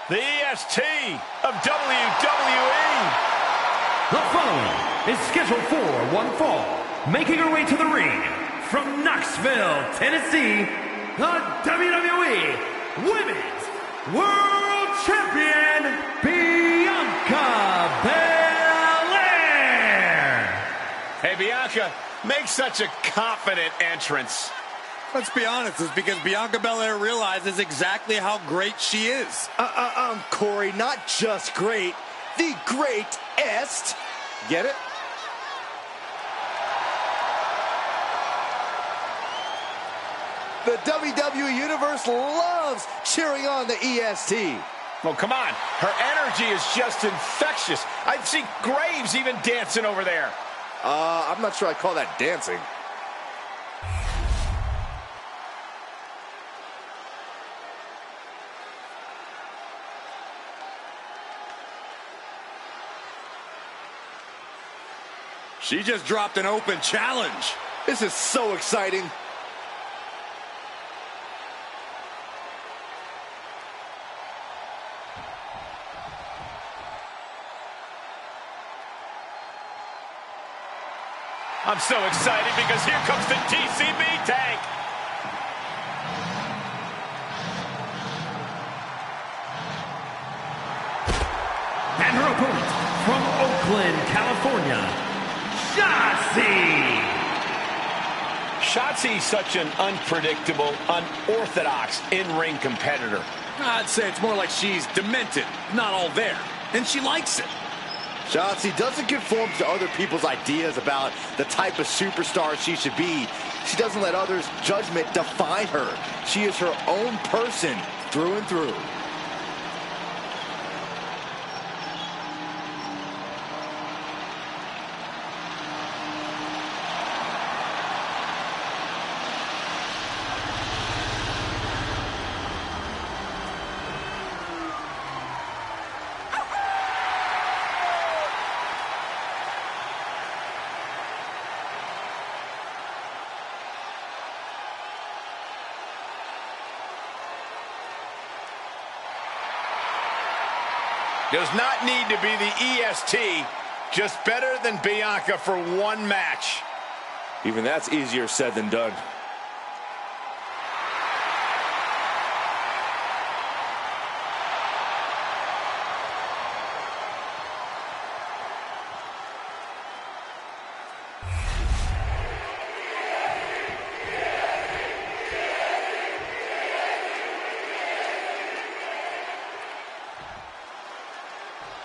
the EST of WWE. The following is scheduled for one fall. Making her way to the ring from Knoxville, Tennessee, the WWE Women's World Champion, Bianca Belair. Hey, Bianca, make such a confident entrance. Let's be honest, it's because Bianca Belair realizes exactly how great she is. Corey, not just great, the greatest. Get it? The WWE Universe loves cheering on the EST. Well, come on. Her energy is just infectious. I'd see Graves even dancing over there. I'm not sure I call that dancing. She just dropped an open challenge. This is so exciting. I'm so excited because here comes the TCB tank. And her opponent from Oakland, California, Shotzi. Shotzi's such an unpredictable, unorthodox in-ring competitor. I'd say it's more like she's demented, not all there. And she likes it. Shotzi doesn't conform to other people's ideas about the type of superstar she should be. She doesn't let others' judgment define her. She is her own person through and through. Does not need to be the EST, just better than Bianca for one match. Even that's easier said than done.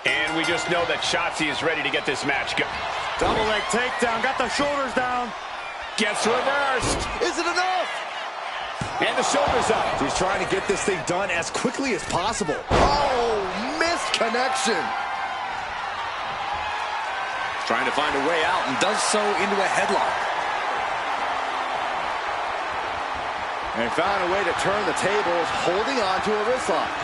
And we just know that Shotzi is ready to get this match going. Double leg takedown, got the shoulders down. Gets reversed. Is it enough? And the shoulders up. She's trying to get this thing done as quickly as possible. Oh, missed connection. Trying to find a way out and does so into a headlock. And found a way to turn the tables, holding on to a wrist lock.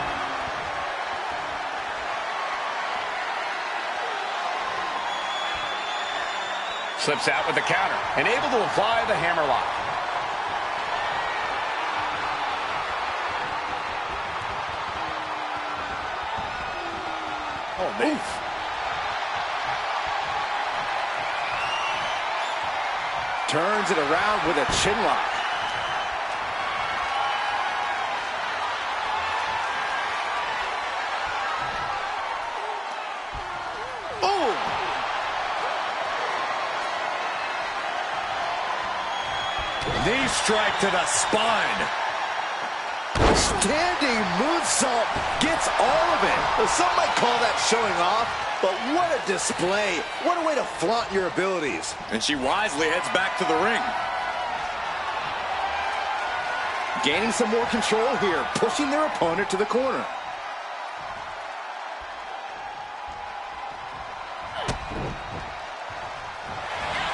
Slips out with the counter and able to apply the hammerlock. Oh, man. Oof. Turns it around with a chin lock. Knee strike to the spine. Standing moonsault gets all of it. Some might call that showing off, but what a display. What a way to flaunt your abilities. And she wisely heads back to the ring. Gaining some more control here, pushing their opponent to the corner.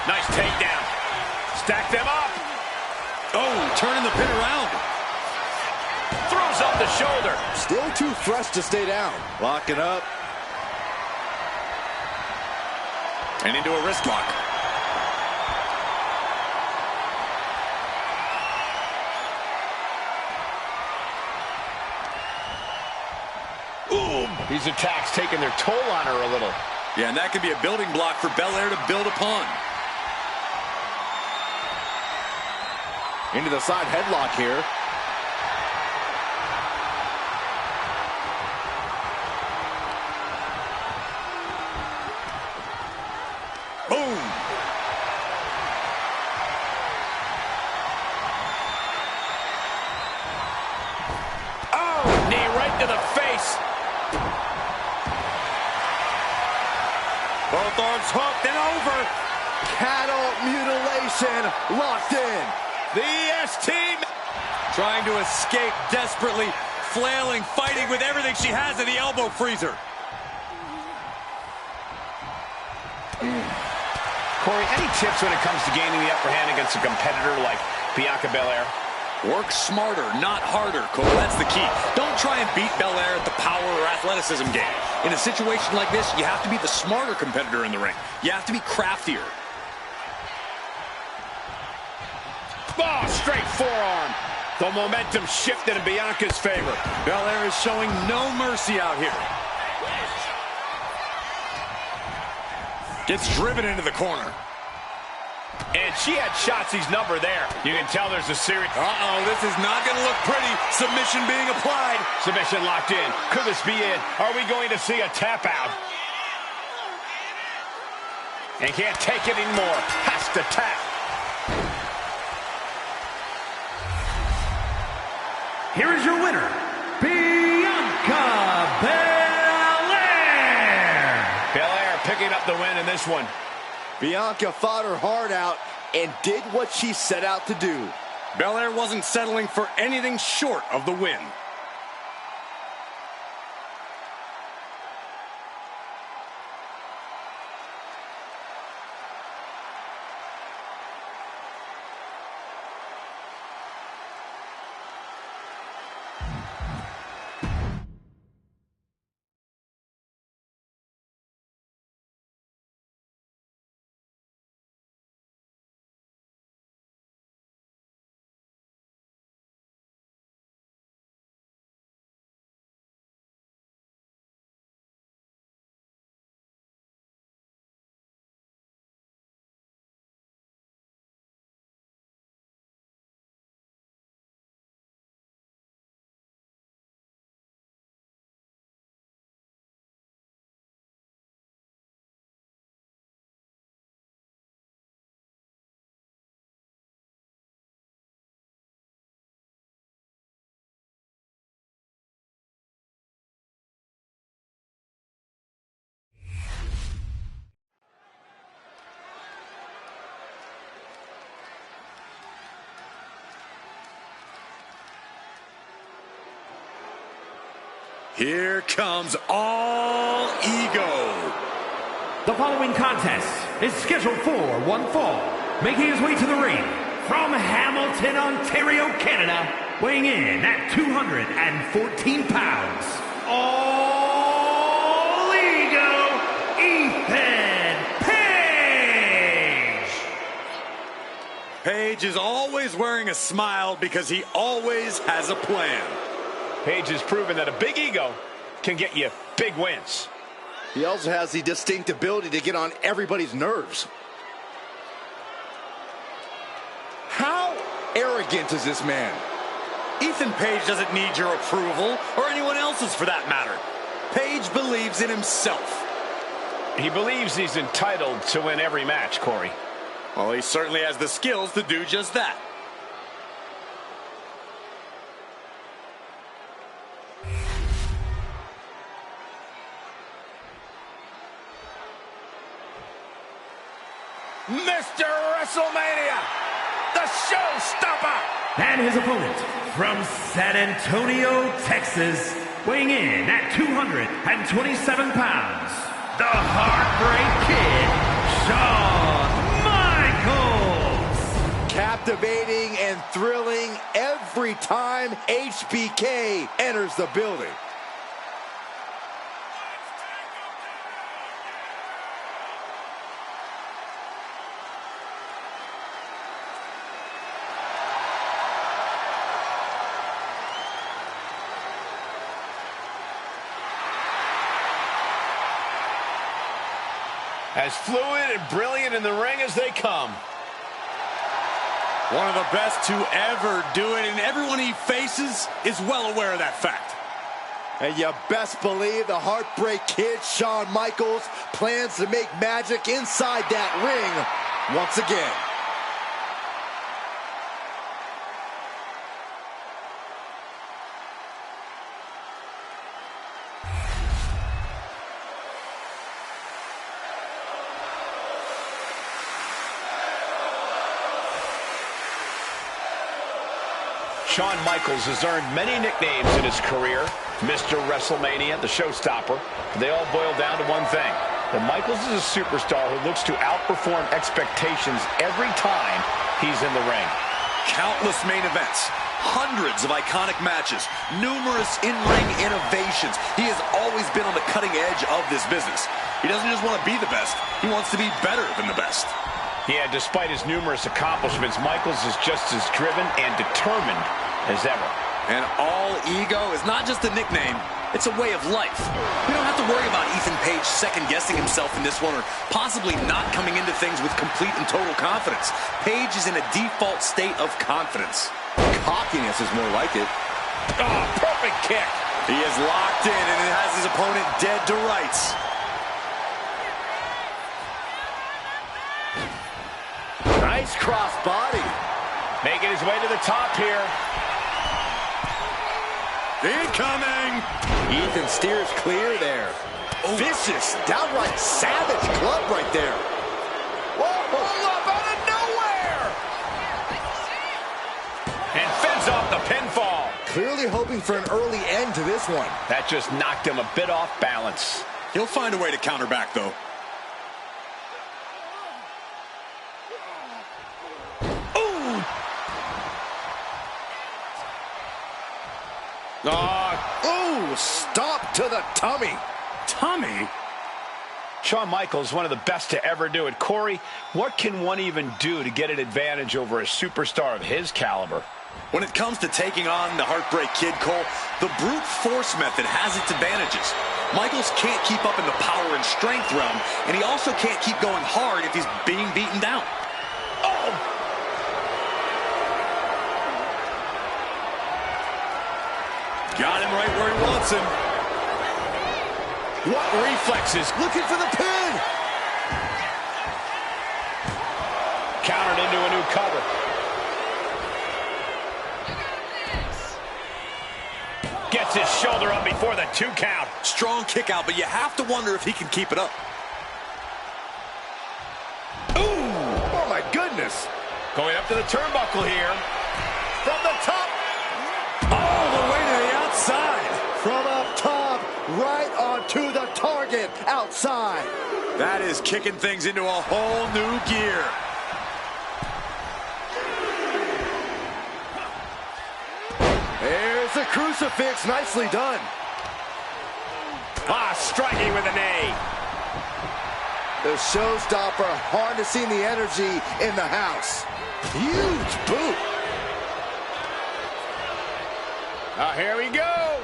Nice takedown. Stack them up. Oh, turning the pin around. Throws up the shoulder. Still too fresh to stay down. Locking up. And into a wrist lock. Ooh, These attacks taking their toll on her a little. Yeah, and that could be a building block for Belair to build upon. Into the side headlock here. Boom! Oh, knee right to the face. Both arms hooked and over. Cattle mutilation locked in. The EST. Trying to escape desperately, flailing, fighting with everything she has in the elbow freezer. Corey, any tips when it comes to gaining the upper hand against a competitor like Bianca Belair? Work smarter, not harder, Cole. That's the key. Don't try and beat Belair at the power or athleticism game. In a situation like this, you have to be the smarter competitor in the ring. You have to be craftier. Oh, straight forearm. The momentum shifted in Bianca's favor. Belair is showing no mercy out here. Gets driven into the corner. And she had Shotzi's number there. You can tell there's a serious... Uh-oh, this is not going to look pretty. Submission being applied. Submission locked in. Could this be it? Are we going to see a tap out? And can't take it anymore. Has to tap. Here is your winner, Bianca Belair. Belair picking up the win in this one. Bianca fought her heart out and did what she set out to do. Belair wasn't settling for anything short of the win. Here comes All Ego. The following contest is scheduled for one fall. Making his way to the ring from Hamilton, Ontario, Canada, weighing in at 214 pounds, All Ego, Ethan Page. Page is always wearing a smile because he always has a plan. Page has proven that a big ego can get you big wins. He also has the distinct ability to get on everybody's nerves. How arrogant is this man? Ethan Page doesn't need your approval, or anyone else's for that matter. Page believes in himself. He believes he's entitled to win every match, Corey. Well, he certainly has the skills to do just that. Mr. WrestleMania, the showstopper. And his opponent from San Antonio, Texas, weighing in at 227 pounds, the Heartbreak Kid, Shawn Michaels. Captivating and thrilling every time HBK enters the building. As fluid and brilliant in the ring as they come. One of the best to ever do it, and everyone he faces is well aware of that fact. And you best believe the Heartbreak Kid, Shawn Michaels, plans to make magic inside that ring once again. Shawn Michaels has earned many nicknames in his career. Mr. WrestleMania, the showstopper. They all boil down to one thing. That Michaels is a superstar who looks to outperform expectations every time he's in the ring. Countless main events, hundreds of iconic matches, numerous in-ring innovations. He has always been on the cutting edge of this business. He doesn't just want to be the best, he wants to be better than the best. Yeah, despite his numerous accomplishments, Michaels is just as driven and determined as ever. And all ego is not just a nickname, it's a way of life. We don't have to worry about Ethan Page second-guessing himself in this one or possibly not coming into things with complete and total confidence. Page is in a default state of confidence. Cockiness is more like it. Oh, perfect kick. He is locked in and it has his opponent dead to rights. Nice cross body. Making his way to the top here. Incoming! Ethan steers clear there. Oh. Vicious, downright savage club right there. Whoa, hold up out of nowhere! And fends off the pinfall. Clearly hoping for an early end to this one. That just knocked him a bit off balance. He'll find a way to counter back, though. Oh, stop to the tummy. Tummy? Shawn Michaels, one of the best to ever do it. Corey, what can one even do to get an advantage over a superstar of his caliber? When it comes to taking on the Heartbreak Kid, Cole, the brute force method has its advantages. Michaels can't keep up in the power and strength realm, and he also can't keep going hard if he's being beaten down. Oh! Got him right where he wants him. What reflexes? Looking for the pin. Countered into a new cover. Gets his shoulder up before the 2 count. Strong kick out, but you have to wonder if he can keep it up. Ooh! Oh, my goodness. Going up to the turnbuckle here. From the top. All the way to the outside. From up top, right onto the target outside. That is kicking things into a whole new gear. There's the crucifix, nicely done. Striking with a knee. The showstopper harnessing the energy in the house. Huge boot. Here we go.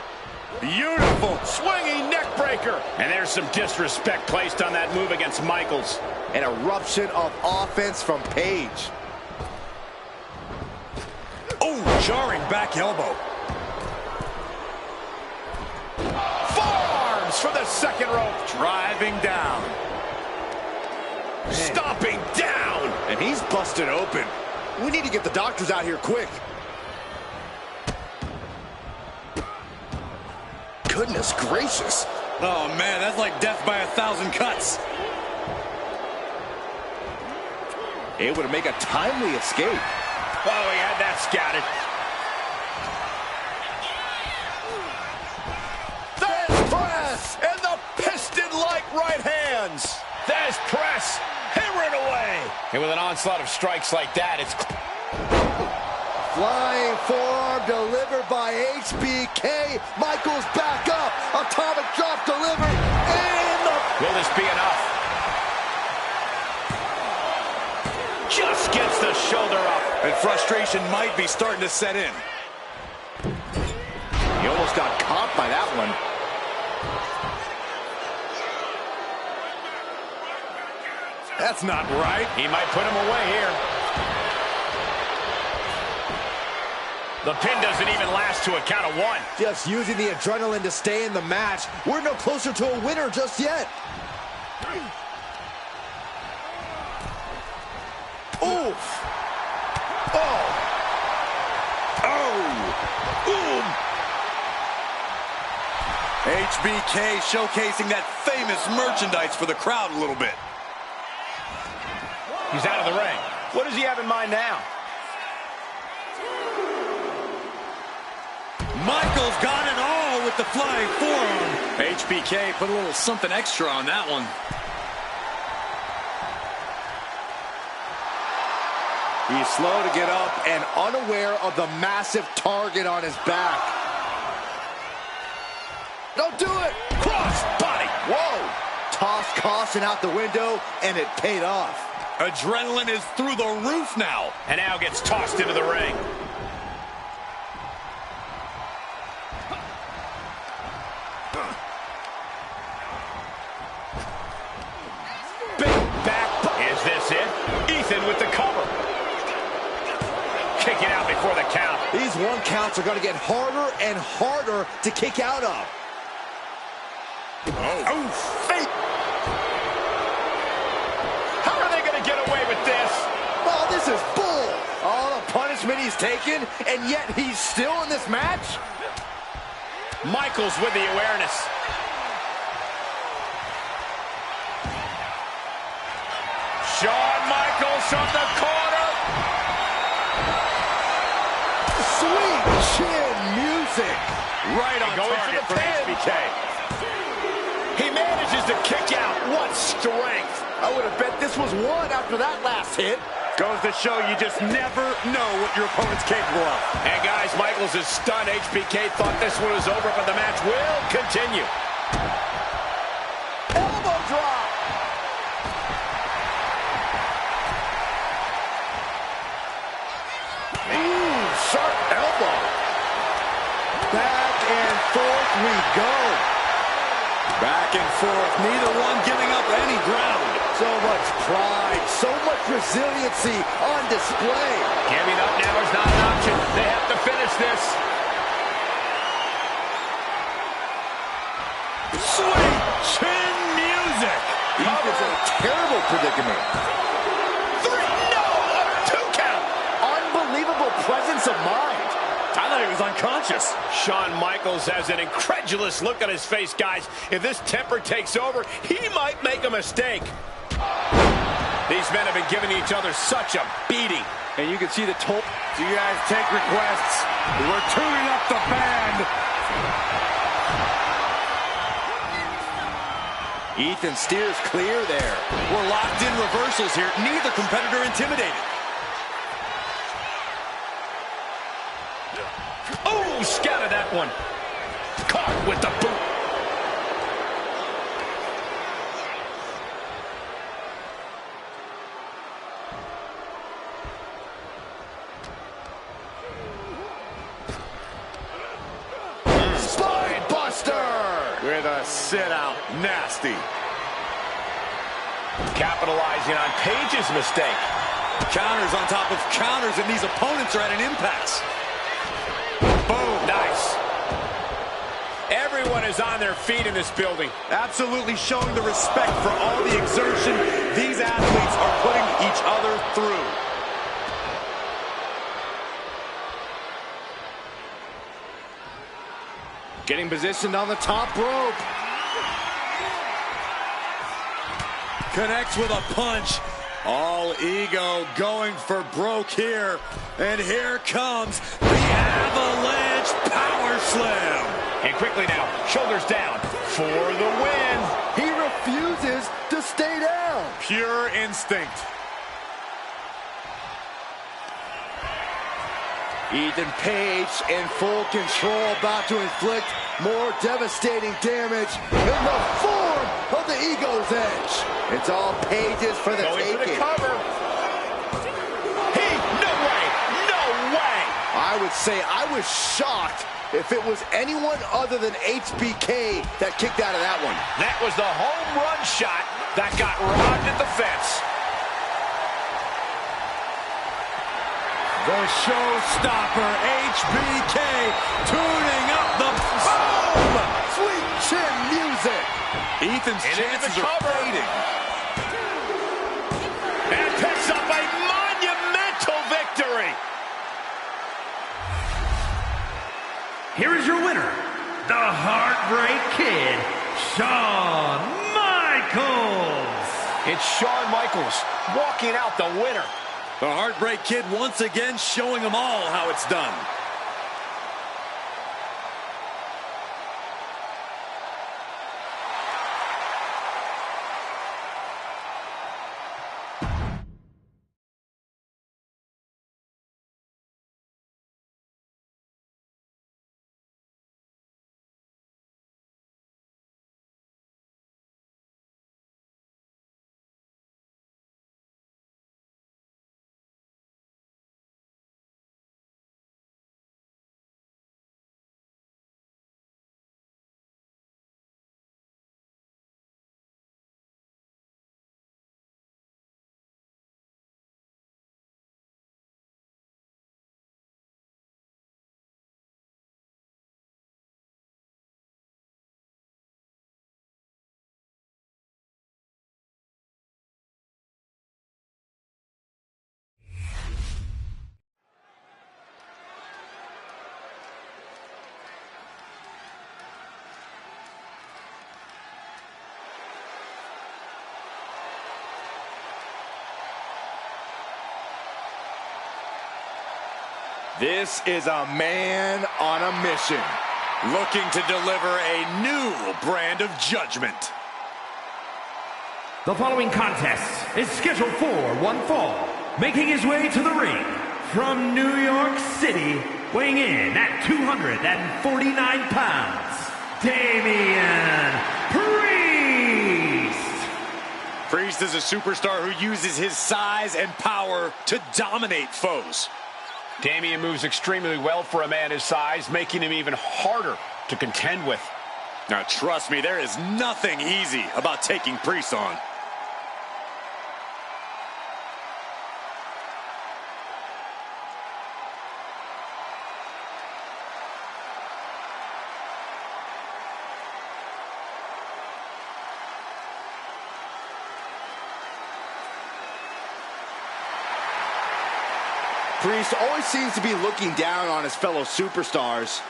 Beautiful swinging neck breaker. And there's some disrespect placed on that move against Michaels. An eruption of offense from Page. Oh, jarring back elbow. Forearms from the second rope. Driving down. Stomping down. And he's busted open. We need to get the doctors out here quick. Goodness gracious. Oh, man, that's like death by 1,000 cuts. Able to make a timely escape. Oh, he had that scouted. There's press! And the piston-like right hands. There's press. Hammering away. And with an onslaught of strikes like that, it's... Flying forearm delivered by HBK. Michaels back up. Atomic drop delivered. And the... Will this be enough? Just gets the shoulder up. And frustration might be starting to set in. He almost got caught by that one. That's not right. He might put him away here. The pin doesn't even last to a count of 1. Just using the adrenaline to stay in the match. We're no closer to a winner just yet. Oof. Oh. Oh. Boom. HBK showcasing that famous merchandise for the crowd a little bit. He's out of the ring. What does he have in mind now? Michaels got it all with the flying forearm. HBK put a little something extra on that one. He's slow to get up and unaware of the massive target on his back. Don't do it! Cross body. Whoa! Tossed caution out the window, and it paid off. Adrenaline is through the roof now. And now gets tossed into the ring. Big back. Is this it? Ethan with the cover. Kicking out before the count. These 1 counts are going to get harder and harder to kick out of. Oh, fake. How are they going to get away with this? Oh, this is bull. All the punishment he's taken, and yet he's still in this match? Michaels with the awareness. Shawn Michaels from the corner. Sweet chin music. Right on target for HBK. He manages to kick out. What strength. I would have bet this was 1 after that last hit. Goes to show you just never know what your opponent's capable of. And guys, Michaels is stunned. HBK thought this one was over, but the match will continue. Elbow drop. Ooh, sharp elbow. Back and forth we go. Back and forth, neither one giving up any ground. So much pride, so much resiliency on display. Giving up now is not an option. They have to finish this. Sweet chin music. Ethan's in a terrible predicament. 3, no, a 2 count. Unbelievable presence of mind. I thought he was unconscious. Shawn Michaels has an incredulous look on his face, guys. If this temper takes over, he might make a mistake. These men have been giving each other such a beating. And you can see the toll. Do you guys take requests? We're tuning up the band. Ethan steers clear there. We're locked in reversals here. Neither competitor intimidated. Oh, scattered that one. Caught with the boot. Spine buster! With a sit-out. Nasty. Capitalizing on Page's mistake. Counters on top of counters, and these opponents are at an impasse. Boom. Nice. Everyone is on their feet in this building. Absolutely showing the respect for all the exertion these athletes are putting each other through. Getting positioned on the top rope. Connects with a punch. All ego going for broke here. And here comes the Avalanche Power Slam. And quickly now, shoulders down for the win. He refuses to stay down. Pure instinct. Ethan Page in full control, about to inflict more devastating damage in the form of the Ego's Edge. It's all Page's for the taking. For the cover. No way, no way. I would say I was shocked if it was anyone other than HBK that kicked out of that one. That was the home run shot that got robbed at the fence. The showstopper, HBK, tuning up the boom! Sweet chin music. Ethan's chances are fading. And picks up a monumental victory. Here is your winner, the Heartbreak Kid, Shawn Michaels. It's Shawn Michaels walking out the winner. The Heartbreak Kid once again showing them all how it's done. This is a man on a mission, looking to deliver a new brand of judgment. The following contest is scheduled for one fall. Making his way to the ring from New York City, weighing in at 249 pounds, Damian Priest. Priest is a superstar who uses his size and power to dominate foes. Damian moves extremely well for a man his size, making him even harder to contend with. Now, trust me, there is nothing easy about taking Priest on. Priest always seems to be looking down on his fellow superstars,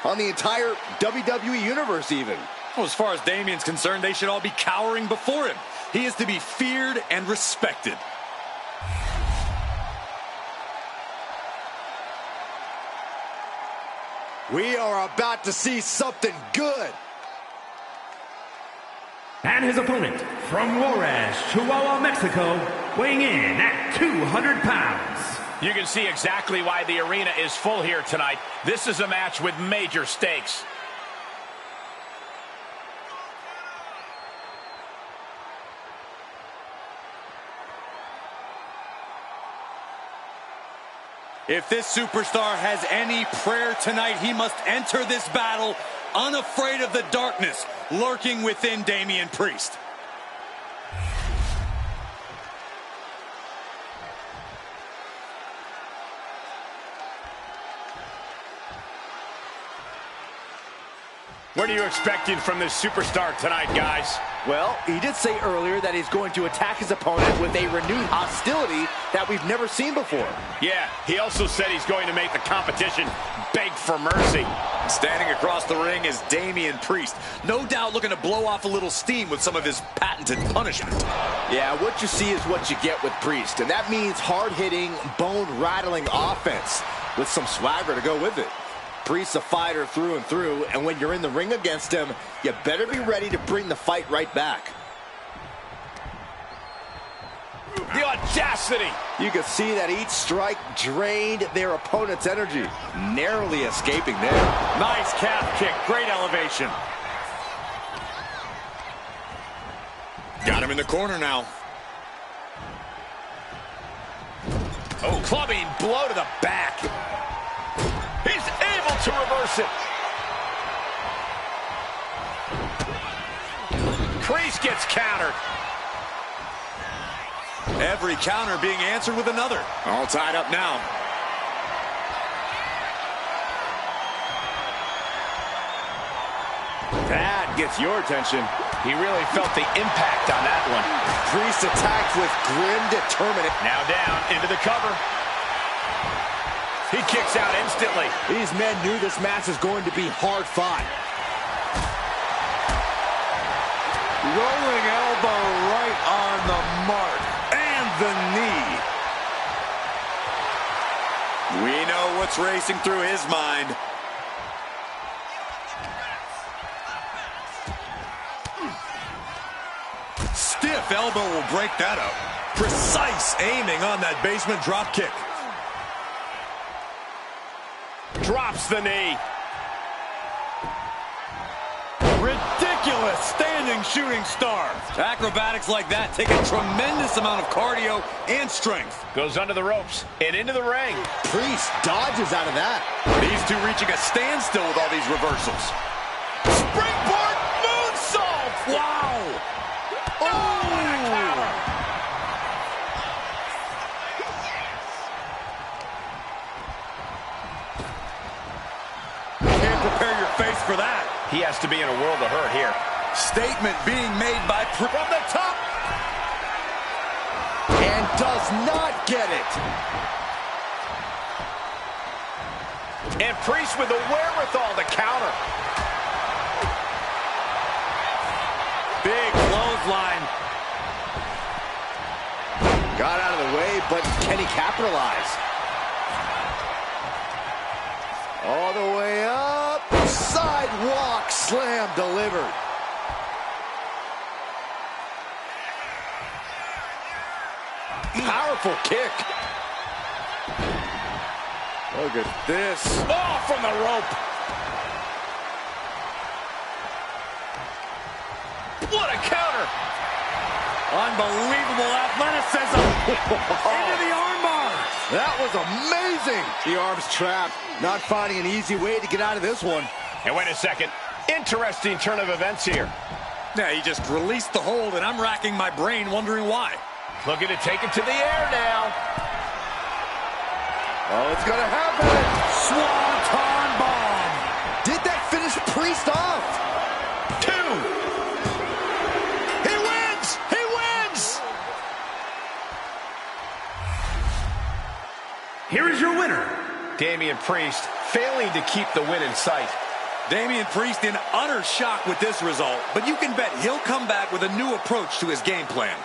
on the entire WWE Universe even. Well, as far as Damian's concerned, they should all be cowering before him. He is to be feared and respected. We are about to see something good. And his opponent from Juarez, Chihuahua, Mexico, weighing in at 200 pounds. You can see exactly why the arena is full here tonight. This is a match with major stakes. If this superstar has any prayer tonight, he must enter this battle unafraid of the darkness lurking within Damian Priest. What are you expecting from this superstar tonight, guys? Well, he did say earlier that he's going to attack his opponent with a renewed hostility that we've never seen before. Yeah, he also said he's going to make the competition beg for mercy. Standing across the ring is Damian Priest, no doubt looking to blow off a little steam with some of his patented punishment. Yeah, what you see is what you get with Priest, and that means hard-hitting, bone-rattling offense with some swagger to go with it. Priest's a fighter through and through, and when you're in the ring against him, you better be ready to bring the fight right back. The audacity! You can see that each strike drained their opponent's energy, narrowly escaping there. Nice calf kick, great elevation. Got him in the corner now. Oh, clubbing blow to the back. He's able to reverse it. Priest gets countered. Every counter being answered with another. All tied up now. That gets your attention. He really felt the impact on that one. Priest attacked with grim determination. Now down into the cover. He kicks out instantly. These men knew this match was going to be hard fought. Rolling elbow right on the mark. And the knee. We know what's racing through his mind. Stiff elbow will break that up. Precise aiming on that basement drop kick. Drops the knee. Ridiculous standing shooting star. Acrobatics like that take a tremendous amount of cardio and strength. Goes under the ropes and into the ring. Priest dodges out of that. These two reaching a standstill with all these reversals. Springboard moonsault! Wow! Oh! Can't prepare your face for that. He has to be in a world of hurt here. Statement being made by from the top. And does not get it. And Priest with the wherewithal to counter. Big clothesline. Got out of the way, but can he capitalize? All the way up. Sidewalk slam delivered. Powerful kick. Look at this. Oh, from the rope. What a counter. Unbelievable athleticism. Into the armbar. That was amazing. The arm's trapped. Not finding an easy way to get out of this one. And wait a second. Interesting turn of events here. Yeah, he just released the hold, and I'm racking my brain wondering why. Looking to take it to the air now. Oh, it's going to happen. Swanton bomb. Did that finish Priest off? 2. He wins. He wins. Here is your winner, Damian Priest failing to keep the win in sight. Damian Priest in utter shock with this result, but you can bet he'll come back with a new approach to his game plan.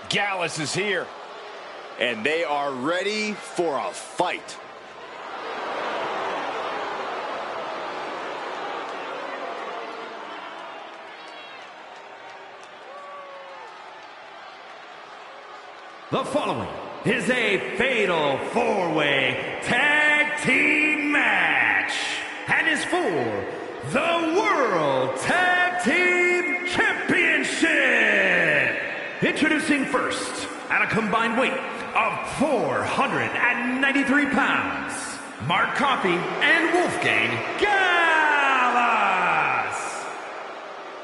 Gallus is here. And they are ready for a fight. The following is a fatal 4-way tag team match and is for the World Tag Team Championship. Introducing first, at a combined weight of 493 pounds, Mark Coffey and Wolfgang Gallas.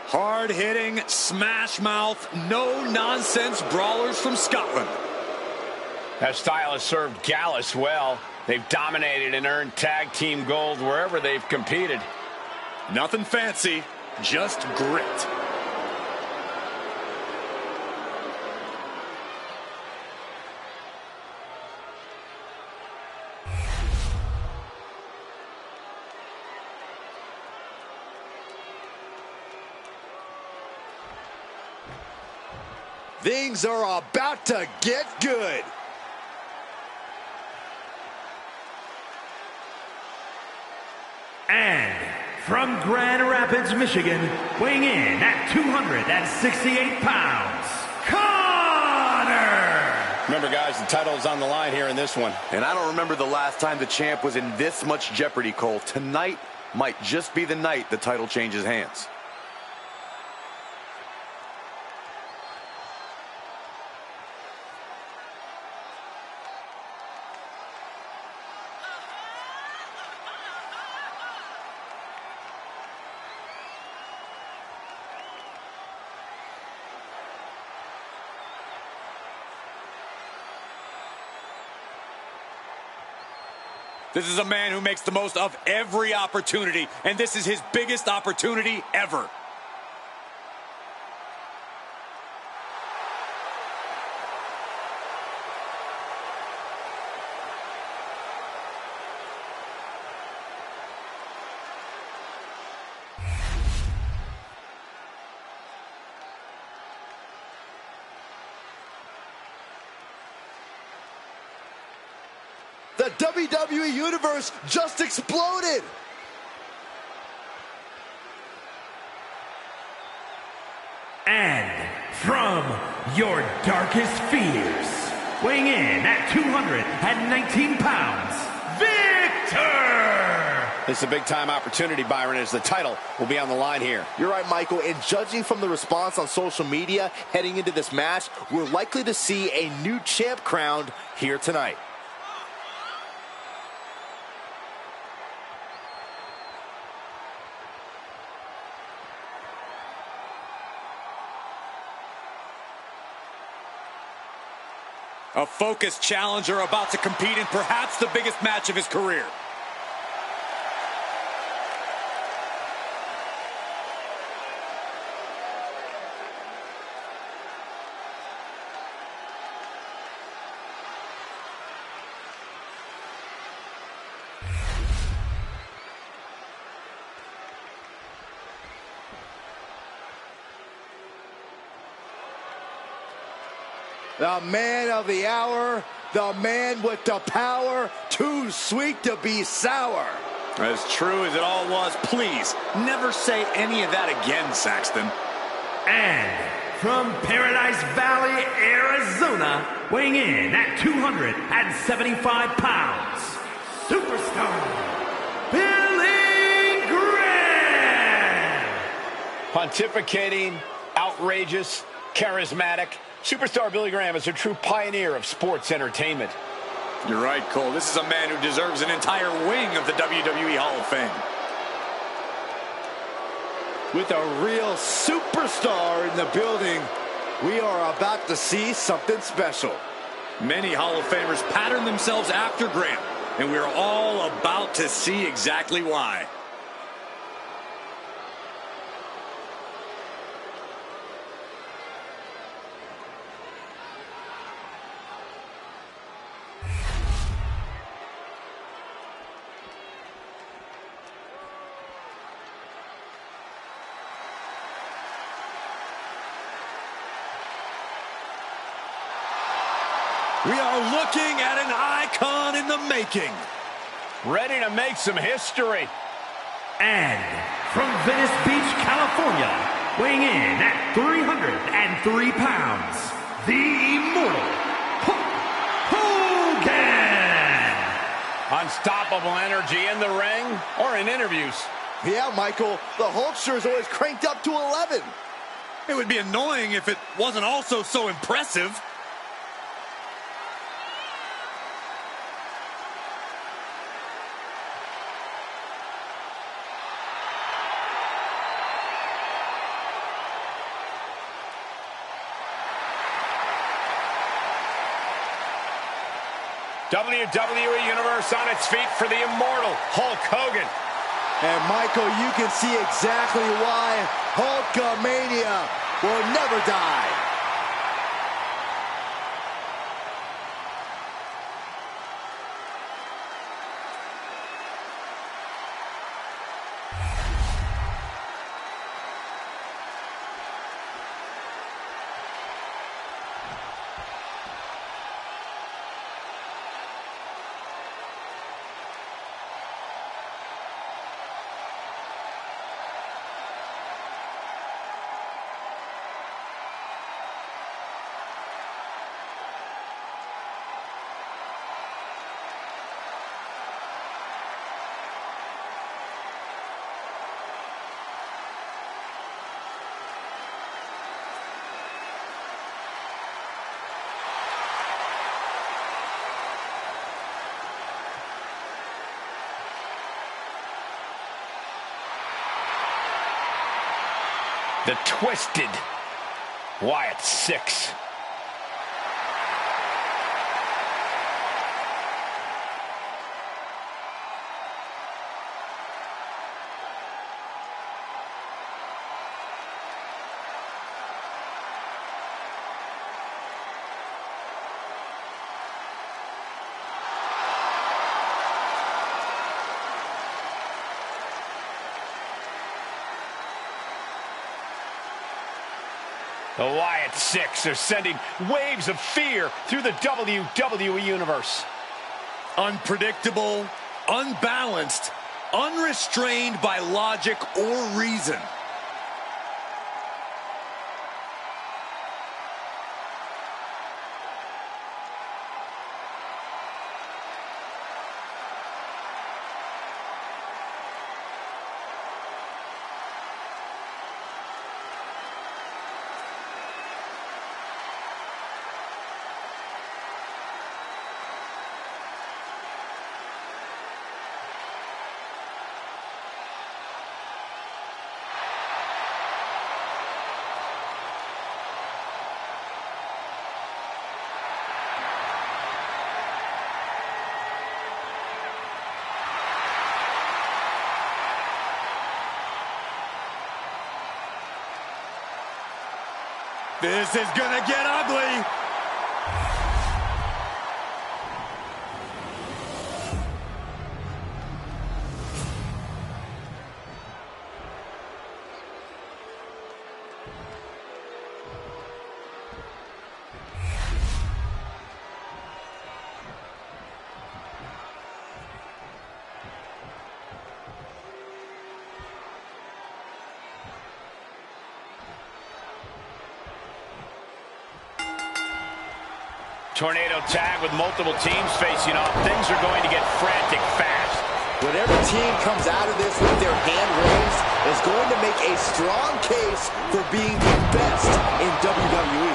Hard-hitting, smash-mouth, no-nonsense brawlers from Scotland. That style has served Gallus well. They've dominated and earned tag team gold wherever they've competed. Nothing fancy, just grit. Things are about to get good. And from Grand Rapids, Michigan, weighing in at 268 pounds, Connor! Remember, guys, the title is on the line here in this one. And I don't remember the last time the champ was in this much jeopardy, Cole. Tonight might just be the night the title changes hands. This is a man who makes the most of every opportunity, and this is his biggest opportunity ever. The WWE Universe just exploded. And from your darkest fears, weighing in at 219 pounds, Victor! This is a big-time opportunity, Byron, as the title will be on the line here. You're right, Michael. And judging from the response on social media heading into this match, we're likely to see a new champ crowned here tonight. A focused challenger about to compete in perhaps the biggest match of his career. The man of the hour, the man with the power, too sweet to be sour. As true as it all was, please, never say any of that again, Saxton. And from Paradise Valley, Arizona, weighing in at 275 pounds, superstar Billy Graham! Pontificating, outrageous, charismatic, superstar Billy Graham is a true pioneer of sports entertainment. You're right, Cole. This is a man who deserves an entire wing of the WWE Hall of Fame. With a real superstar in the building, we are about to see something special. Many Hall of Famers pattern themselves after Graham, and we're all about to see exactly why. We are looking at an icon in the making. Ready to make some history. And from Venice Beach, California, weighing in at 303 pounds, the immortal Hulk Hogan! Unstoppable energy in the ring or in interviews. Yeah, Michael, the Hulkster is always cranked up to 11. It would be annoying if it wasn't also so impressive. WWE Universe on its feet for the immortal Hulk Hogan. And Michael, you can see exactly why Hulkamania will never die. The Twisted Wyatt 6. The Wyatt Six are sending waves of fear through the WWE Universe. Unpredictable, unbalanced, unrestrained by logic or reason. This is gonna get ugly. Tornado tag with multiple teams facing off. Things are going to get frantic fast. Whatever team comes out of this with their hand raised is going to make a strong case for being the best in WWE.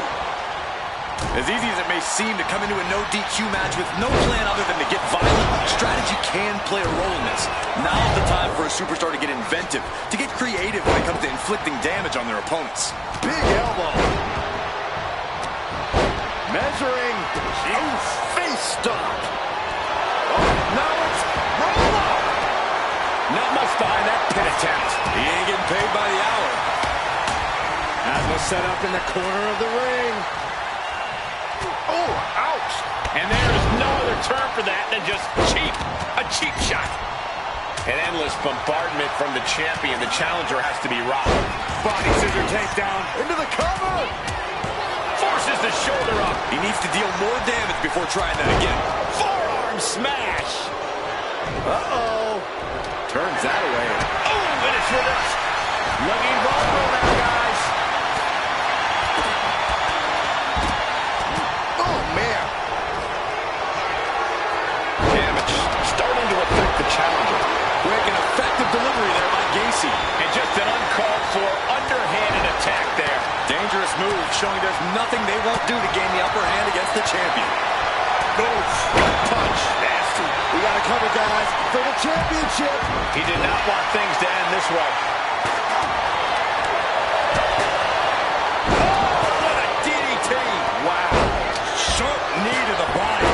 As easy as it may seem to come into a no DQ match with no plan other than to get violent, strategy can play a role in this. Now's the time for a superstar to get inventive, to get creative when it comes to inflicting damage on their opponents. Big elbow. Measuring. Face stop. Oh, now it's roll up. Not much behind that pin attempt. He ain't getting paid by the hour. As was set up in the corner of the ring. Oh, ouch. And there is no other term for that than just cheap. A cheap shot. An endless bombardment from the champion. The challenger has to be robbed. Body scissor takedown. Into the cover. Forces the shoulder up. He needs to deal more damage before trying that again. Forearm smash. Uh-oh. Turns that away. Oh, and it's reversed. Looking vulnerable now, guys. Oh, man. Damage starting to affect the challenger. Quick and effective delivery there by Gacy. And just an uncalled for underhanded attack there. Dangerous move, showing there's nothing they won't do to gain the upper hand against the champion. Oof, gut punch. Nasty. We got to cover, guys, for the championship. He did not want things to end this way. Oh, what a DDT. Wow. Sharp knee to the body.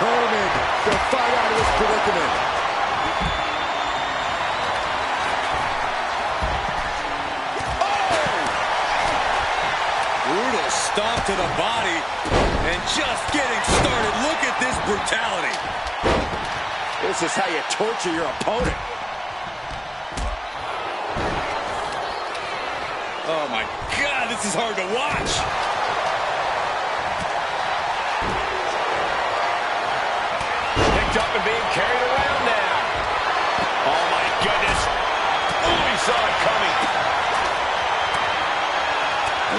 determined to fight out of this predicament. Brutal stomp to the body, and just getting started. Look at this brutality. This is how you torture your opponent. Oh my God, this is hard to watch. Picked up and being carried around now. Oh my goodness. Oh, he saw it coming.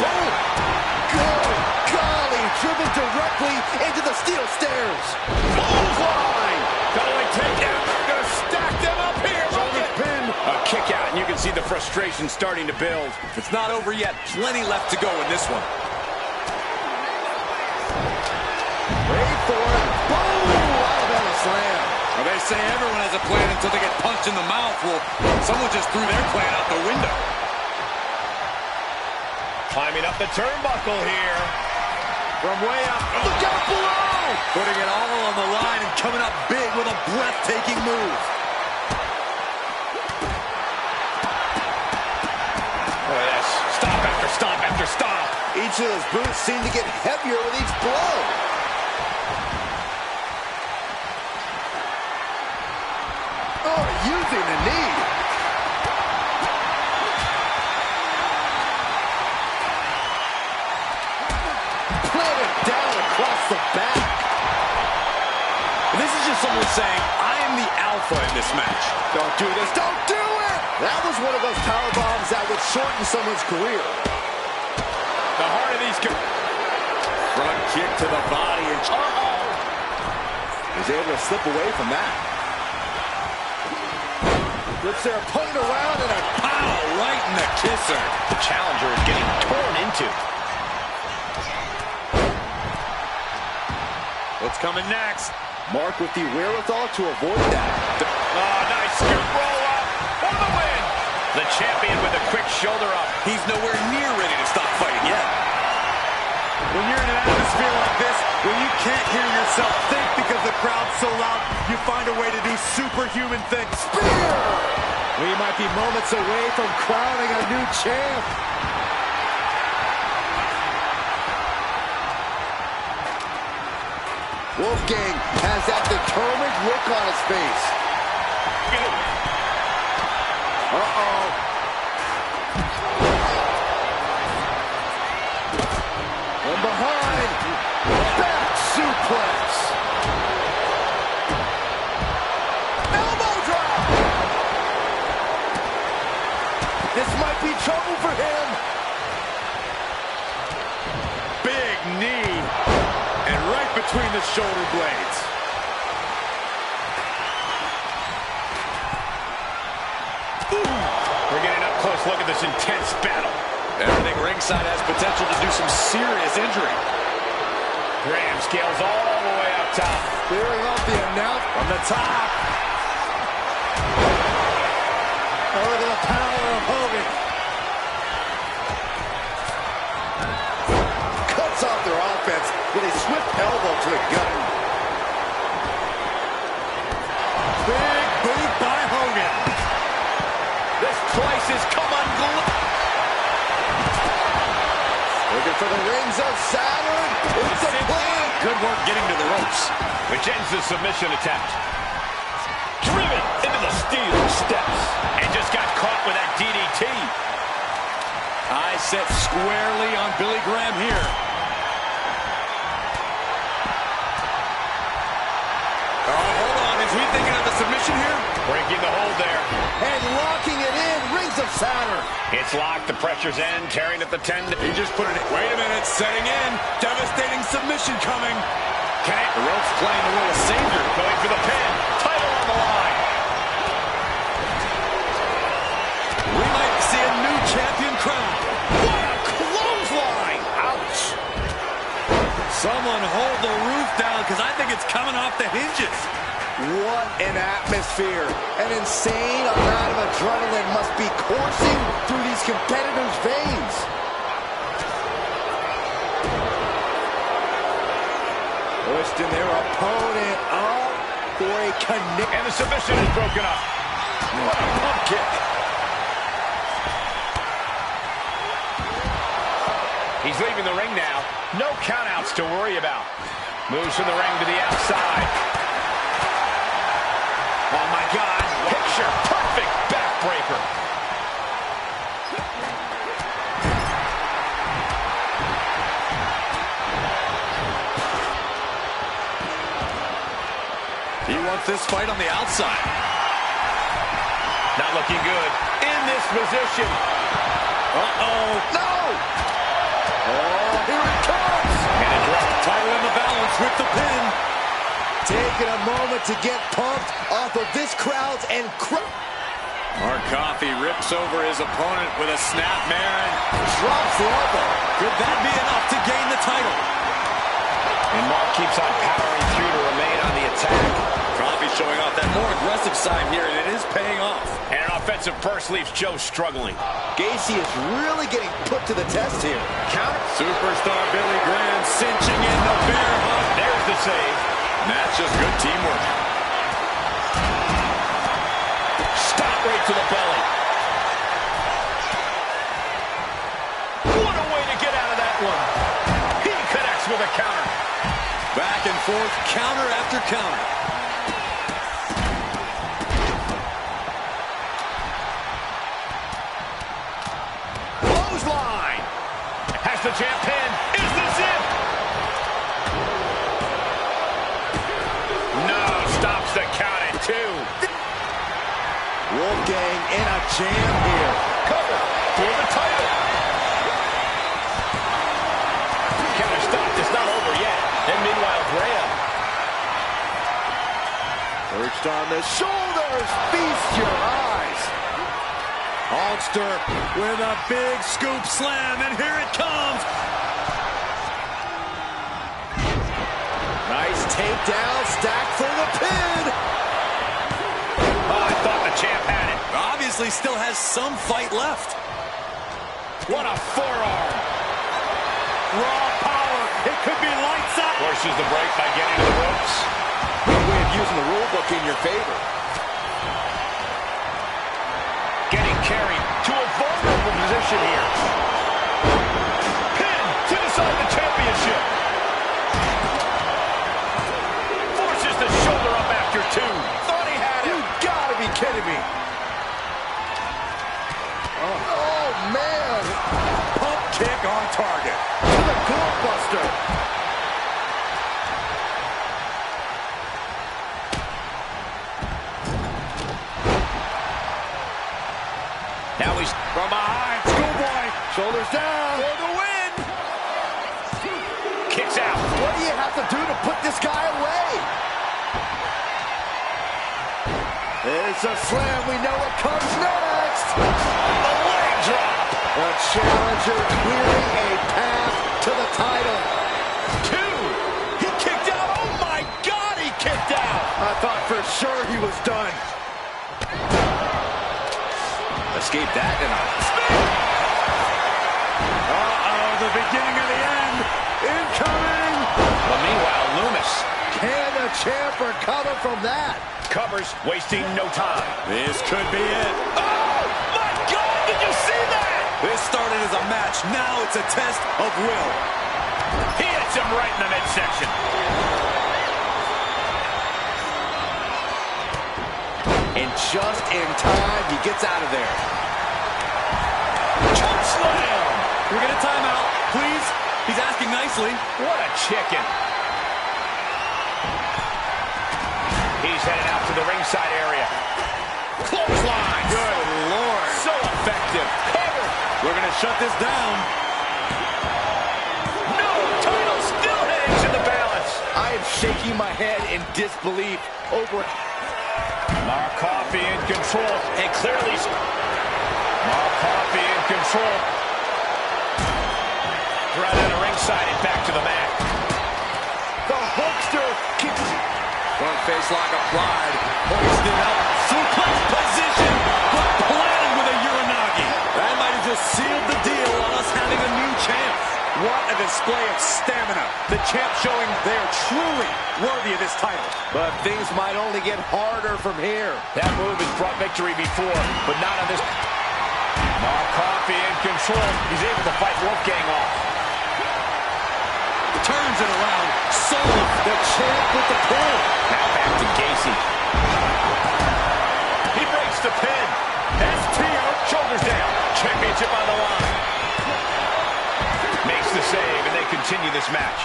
Oh, good golly, driven directly into the steel stairs. Clothesline. Going takedown. Gonna stack them up here. Shoulder pin. A kick out, and you can see the frustration starting to build. It's not over yet. Plenty left to go in this one. Wait for it. Boom! Alabama slam. Well, they say everyone has a plan until they get punched in the mouth. Well, someone just threw their plan out the window. Climbing up the turnbuckle here. From way up. Look out below! Putting it all on the line and coming up big with a breathtaking move. Look at this. Stop after stop after stop. Each of those boots seem to get heavier with each blow. Oh, using the knee. Planted down across the back. This is just someone saying, I am the alpha in this match. Don't do this. Don't do it! That was one of those power bombs that would shorten someone's career. The heart of these... Front kick to the body. And He's able to slip away from that. Flips their opponent around and a pow right in the kisser. The challenger is getting torn into. What's coming next? Mark with the wherewithal to avoid that. Oh, nice scoop roll up for the win. The champion with a quick shoulder up. He's nowhere near ready to stop fighting yet. When you're in an atmosphere like this, when you can't hear yourself think because the crowd's so loud, you find a way to do superhuman things. Spear! We might be moments away from crowning a new champ. Wolfgang has that determined look on his face. Uh-oh. From behind. Back suplex. Elbow drop. This might be trouble for him. Big knee. And right between the shoulder blades. We're getting up close. Look at this intense battle. Everything ringside has potential to do some serious injury. Graham scales all the way up top. Clearing off the announce From the top. Oh, look at the power of Hogan. Cuts off their offense with a swift elbow to the gut. Big boot by Hogan. This place has come unglued. Looking for the rings of Saturn. It's a play. Good work getting to the ropes. Which ends the submission attempt. Driven into the steel steps. And just got caught with that DDT. Eye set squarely on Billy Graham here. Oh, hold on. Is he thinking of a submission here? Breaking the hold there. And locking it in. Rings of Saturn. It's locked. The pressure's in. Tearing at the tendon. He just put it in. Wait a minute. Setting in. Devastating submission coming. Can it? The rope's playing the role of savior. Going for the pin. Title on the line. We might see a new champion crowned. What a clothesline. Ouch. Someone hold the roof down because I think it's coming off the hinges. What an atmosphere. An insane amount of adrenaline must be coursing through these competitors' veins. Twisting their opponent up for a connect. And the submission is broken up. What a pump kick. He's leaving the ring now. No countouts to worry about. Moves from the ring to the outside. Oh, my God. Picture perfect backbreaker. He wants this fight on the outside. Not looking good. In this position. Uh-oh. No! Oh, here it comes! And a drop. Title in the balance with the pin. Taking a moment to get pumped off of this crowd's Mark Coffey rips over his opponent with a snapmare and drops the elbow. could that be enough to gain the title? And Mark keeps on powering through to remain on the attack. Coffey showing off that more aggressive side here, and it is paying off. And an offensive burst leaves Joe struggling. Gacy is really getting put to the test here. Counter. Superstar Billy Graham cinching in the bear hug. There's the save. And that's just good teamwork. Stop right to the belly. What a way to get out of that one. He connects with a counter. Back and forth, counter after counter. Clothesline. Has the champ pin. Is this it? No, stops the count at 2. Wolfgang in a jam here. Cover for the title. Counter stopped. It's not over yet. And meanwhile, Graham. Perched on the shoulders. Feast your eyes. Hulkster with a big scoop slam, and here it comes. Nice takedown. Stacked for the pin. Oh, I thought the champ had it. Obviously still has some fight left. What a forearm. Raw power. It could be lights out. Forces the break by getting to the ropes. Good way of using the rule book in your favor. Getting carried to a vulnerable position here. Pin to decide the championship. Forces the shoulder up after 2. Thought he had it. You gotta be kidding me. Oh, man. Pump kick on target. To the goalbuster. Now he's from behind. Schoolboy. Shoulders down. For the win. Kicks out. What do you have to do to put this guy away? It's a slam. We know what comes next. A leg drop. A challenger clearing a path to the title. 2. He kicked out. Oh, my God, he kicked out. I thought for sure he was done. Escape that and the beginning of the end. Incoming. But meanwhile, Loomis Can the champ recover from that? covers, wasting no time. This could be it. Oh, my God, did you see that? This started as a match. Now it's a test of will. He hits him right in the midsection. And just in time, he gets out of there. Choke slam. Can we get a timeout, please? He's asking nicely. What a chicken. He's headed out to the ringside area. Clothesline. Good Lord. So effective. Cover. We're going to shut this down. No, title still hangs in the balance. I am shaking my head in disbelief over... Mark Coffey in control. And clearly... Mark Coffey in control. Right out of ringside and back to the mat. The Hulkster kicks... Front face lock applied. Hoisted up. Suplex position. But planted with a Uranagi. That might have just sealed the deal on us having a new champ. What a display. display of stamina. The champ showing they are truly worthy of this title. But things might only get harder from here. That move has brought victory before, but not on this. Coffee in control. He's able to fight Wolfgang off. Turns it around. Sold. The champ with the pin. Now back to Gacy. He breaks the pin. STO. Shoulders down. Championship on the line. Makes the save, and they continue this match.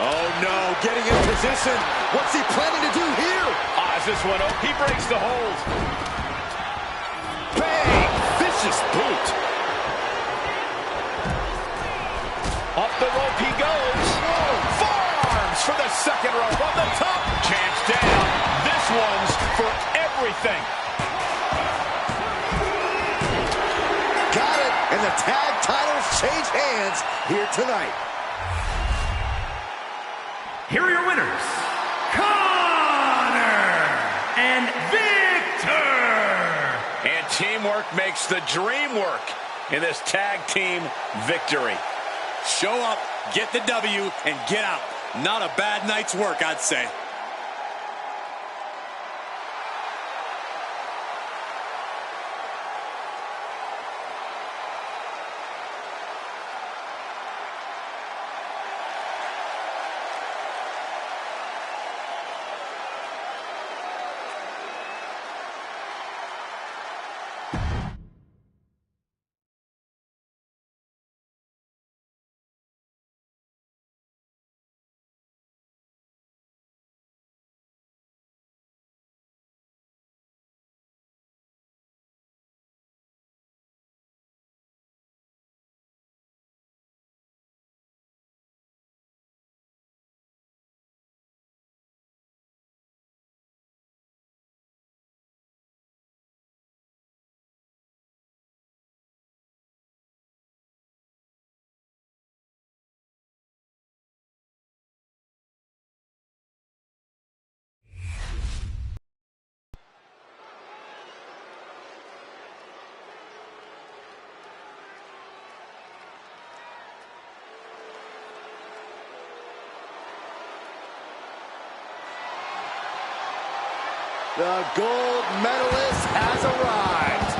Oh, no. Getting in position. What's he planning to do here? Is this one open? He breaks the hold. Bang! Vicious boot. Up the rope he goes. Forearms for the second rope. On the top. Champ's down. This one's for everything. Got it. And the tag titles change hands here tonight. Here are your winners, Connor and Victor. And teamwork makes the dream work in this tag team victory. Show up, get the W, and get out. Not a bad night's work, I'd say. The gold medalist has arrived.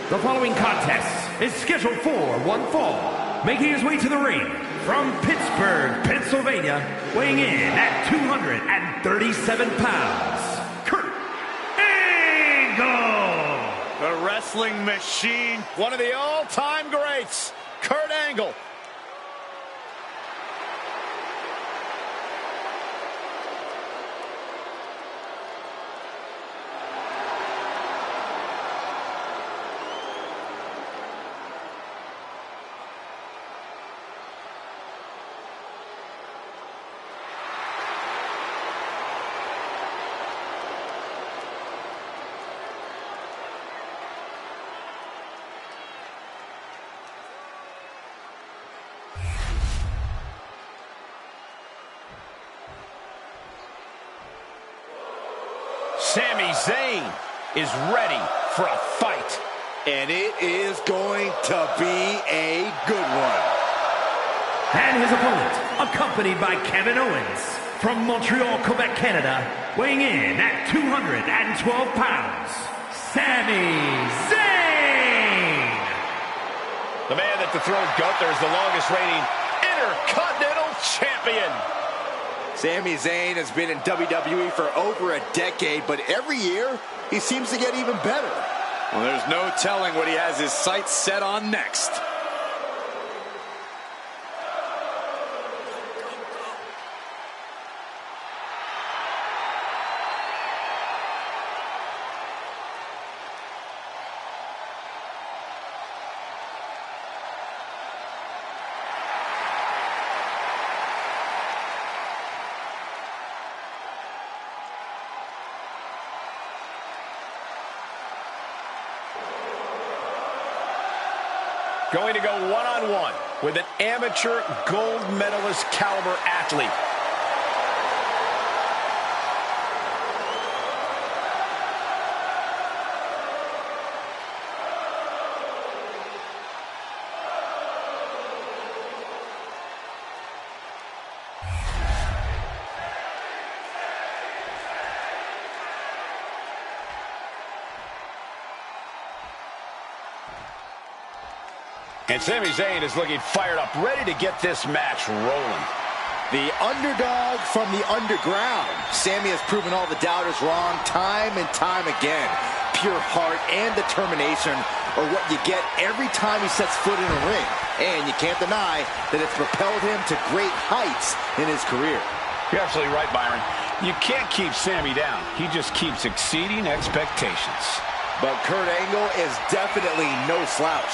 The following contest is scheduled for one fall. Making his way to the ring from Pittsburgh, Pennsylvania, weighing in at 237 pounds, Kurt Angle. The wrestling machine, one of the all-time greats, Kurt Angle. Sami Zayn is ready for a fight. And it is going to be a good one. And his opponent, accompanied by Kevin Owens, from Montreal, Quebec, Canada, weighing in at 212 pounds, Sami Zayn. The man that the Throne Gunther is the longest reigning Intercontinental Champion. Sami Zayn has been in WWE for over a decade, but every year he seems to get even better. Well, there's no telling what he has his sights set on next. Going to go one-on-one with an amateur gold medalist caliber athlete. And Sami Zayn is looking fired up, ready to get this match rolling. The underdog from the underground. Sami has proven all the doubters wrong time and time again. Pure heart and determination are what you get every time he sets foot in a ring. And you can't deny that it's propelled him to great heights in his career. You're absolutely right, Byron. You can't keep Sami down. He just keeps exceeding expectations. But Kurt Angle is definitely no slouch.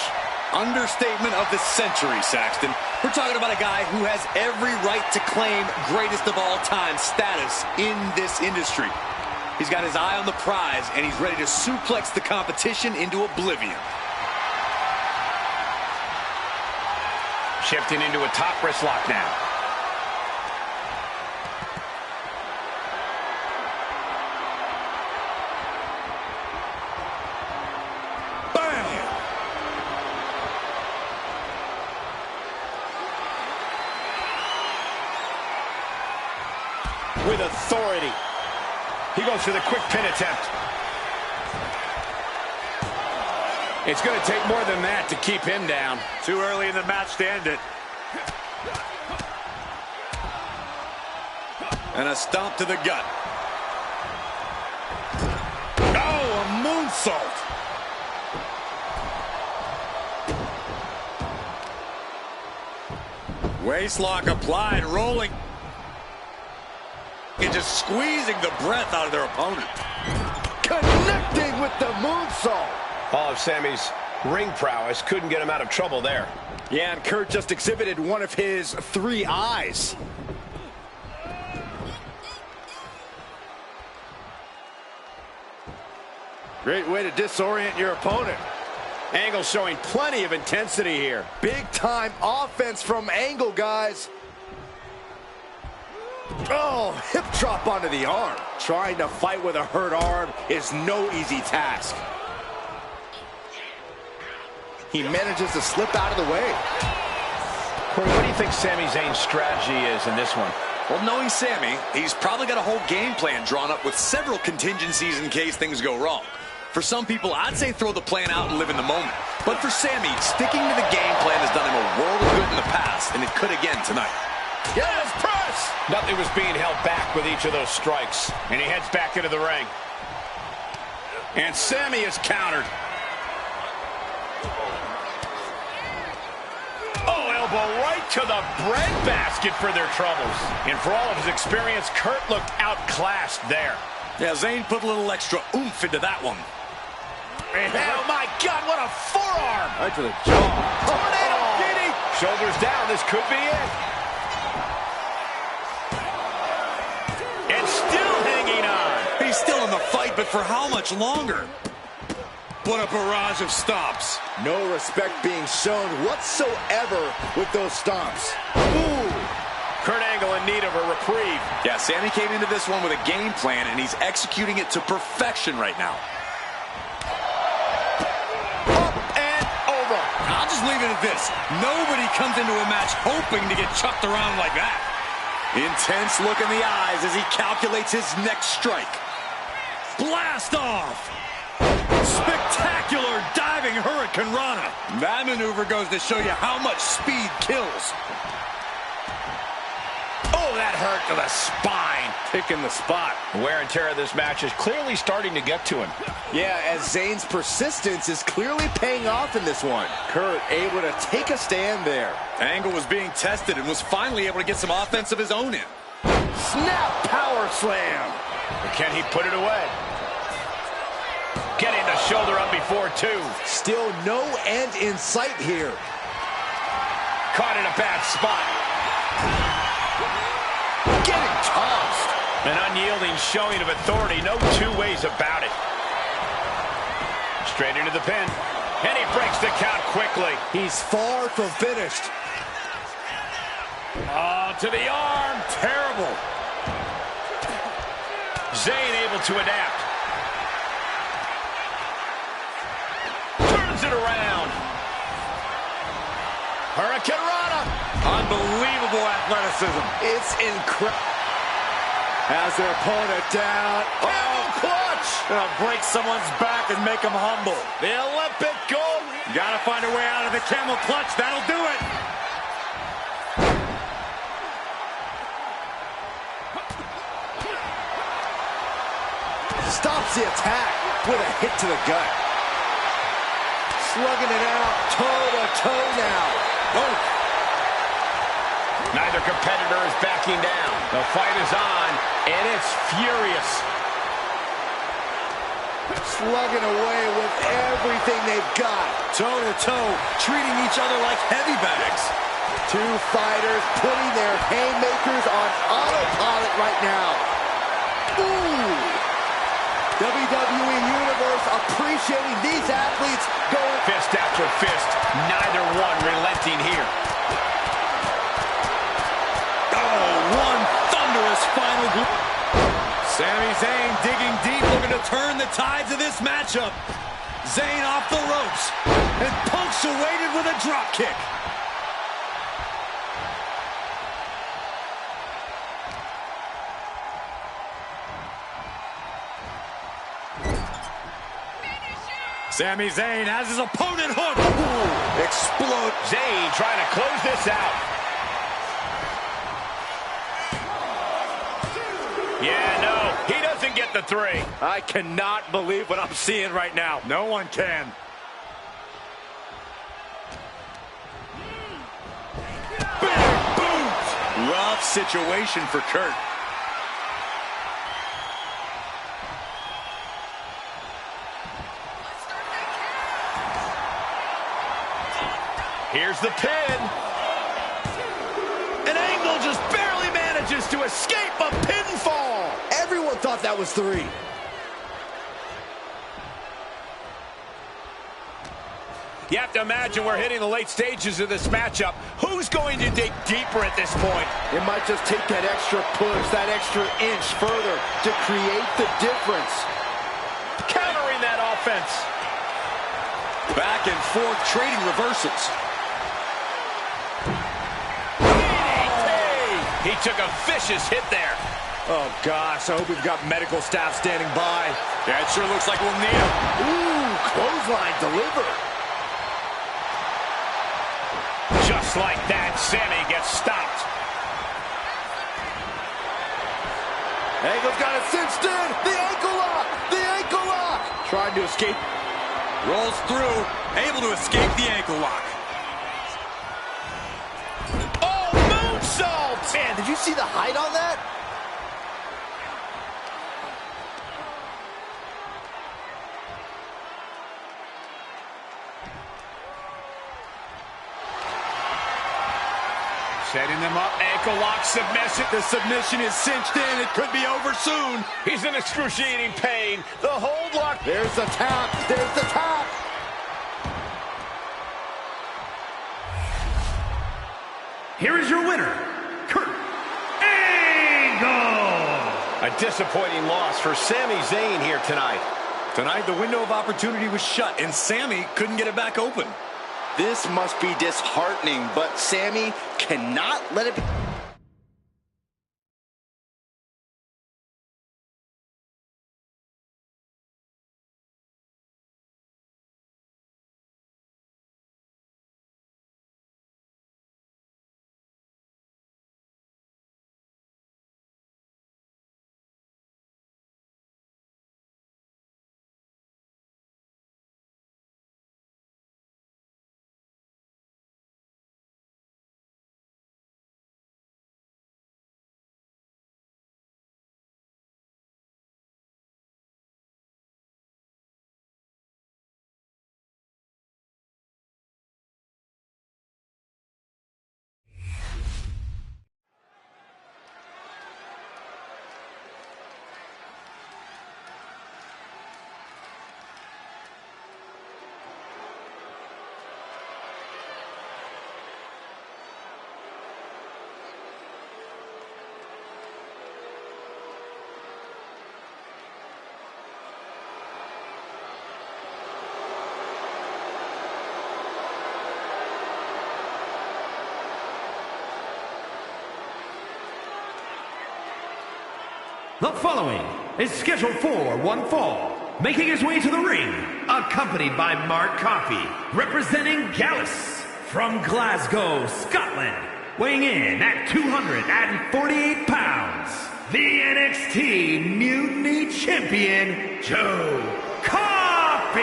Understatement of the century, Saxton. We're talking about a guy who has every right to claim greatest of all time status in this industry. He's got his eye on the prize, and he's ready to suplex the competition into oblivion. Shifting into a top wrist lock now. With authority. He goes for the quick pin attempt. It's going to take more than that to keep him down. Too early in the match to end it. And a stomp to the gut. Oh, a moonsault. Waistlock applied, rolling. And just squeezing the breath out of their opponent. Connecting with the moonsault. All of Sami's ring prowess couldn't get him out of trouble there. Yeah, and Kurt just exhibited one of his 3 eyes. Great way to disorient your opponent. Angle showing plenty of intensity here. Big time offense from Angle, guys. Oh, hip drop onto the arm. Trying to fight with a hurt arm is no easy task. He manages to slip out of the way. Corey, what do you think Sami Zayn's strategy is in this one? Well, knowing Sami, he's probably got a whole game plan drawn up with several contingencies in case things go wrong. For some people, I'd say throw the plan out and live in the moment. But for Sami, sticking to the game plan has done him a world of good in the past, and it could again tonight. Yes, press! Nothing was being held back with each of those strikes. And he heads back into the ring. And Sami is countered. Oh, elbow right to the breadbasket for their troubles. And for all of his experience, Kurt looked outclassed there. Yeah, Zayn put a little extra oomph into that one. Oh, my God, what a forearm! Right to the jaw. Tornado DDT! Shoulders down, this could be it. And still hanging on. He's still in the fight, but for how much longer? What a barrage of stomps. No respect being shown whatsoever with those stomps. Ooh. Kurt Angle in need of a reprieve. Yeah, Sami came into this one with a game plan, and he's executing it to perfection right now. Up and over. I'll just leave it at this. Nobody comes into a match hoping to get chucked around like that. Intense look in the eyes as he calculates his next strike. Blast off! Spectacular diving Hurricane Rana. That maneuver goes to show you how much speed kills. Oh, that hurt to the spine. Picking the spot. The wear and tear of this match is clearly starting to get to him. Yeah, as Zayn's persistence is clearly paying off in this one. Kurt able to take a stand there. Angle was being tested and was finally able to get some offense of his own in. Snap power slam. But can he put it away? Getting the shoulder up before two. Still no end in sight here. Caught in a bad spot. Getting tossed. An unyielding showing of authority. No two ways about it. Straight into the pin. And he breaks the count quickly. He's far from finished. Oh, to the arm. Terrible. Zayn able to adapt. Turns it around. Hurricane Rana. Unbelievable athleticism. It's incredible. Has their opponent down. Oh, clutch! Gonna break someone's back and make them humble. The Olympic gold. Gotta find a way out of the camel clutch. That'll do it. Stops the attack with a hit to the gut. Slugging it out, toe-to-toe now. Oh. Neither competitor is backing down. The fight is on, and it's furious. Slugging away with everything they've got. Toe-to-toe, treating each other like heavy bags. Two fighters putting their haymakers on autopilot right now. Ooh! WWE Universe appreciating these athletes going fist after fist, neither one relenting here. Oh, one thunderous final blow. Sami Zayn digging deep, looking to turn the tides of this matchup. Zayn off the ropes and punctuated with a drop kick. Sami Zayn has his opponent hooked. Ooh, explode. Zayn trying to close this out. Yeah, no, he doesn't get the three. I cannot believe what I'm seeing right now. No one can. Big boot. Rough situation for Kurt. Here's the pin. And Angle just barely manages to escape a pinfall. Everyone thought that was three. You have to imagine we're hitting the late stages of this matchup. Who's going to dig deeper at this point? It might just take that extra push, that extra inch further to create the difference. Countering that offense. Back and forth, trading reversals. He took a vicious hit there. Oh, gosh, I hope we've got medical staff standing by. Yeah, it sure looks like we'll need them. Ooh, clothesline delivered. Just like that, Sami gets stopped. Angle's got it cinched in. The ankle lock. The ankle lock. Trying to escape. Rolls through, able to escape the ankle lock. Oh, moonsault! Man, did you see the height on that? Setting them up, ankle lock, submission. The submission is cinched in. It could be over soon. He's in excruciating pain. The hold lock. There's the tap. There's the tap. Here is your winner, Kurt Angle. A disappointing loss for Sami Zayn here tonight. Tonight, the window of opportunity was shut, and Sami couldn't get it back open. This must be disheartening, but Sami cannot let it be. The following is scheduled for one fall, making his way to the ring, accompanied by Mark Coffey, representing Gallus from Glasgow, Scotland, weighing in at 248 pounds, the NXT Mutiny Champion, Joe Coffey.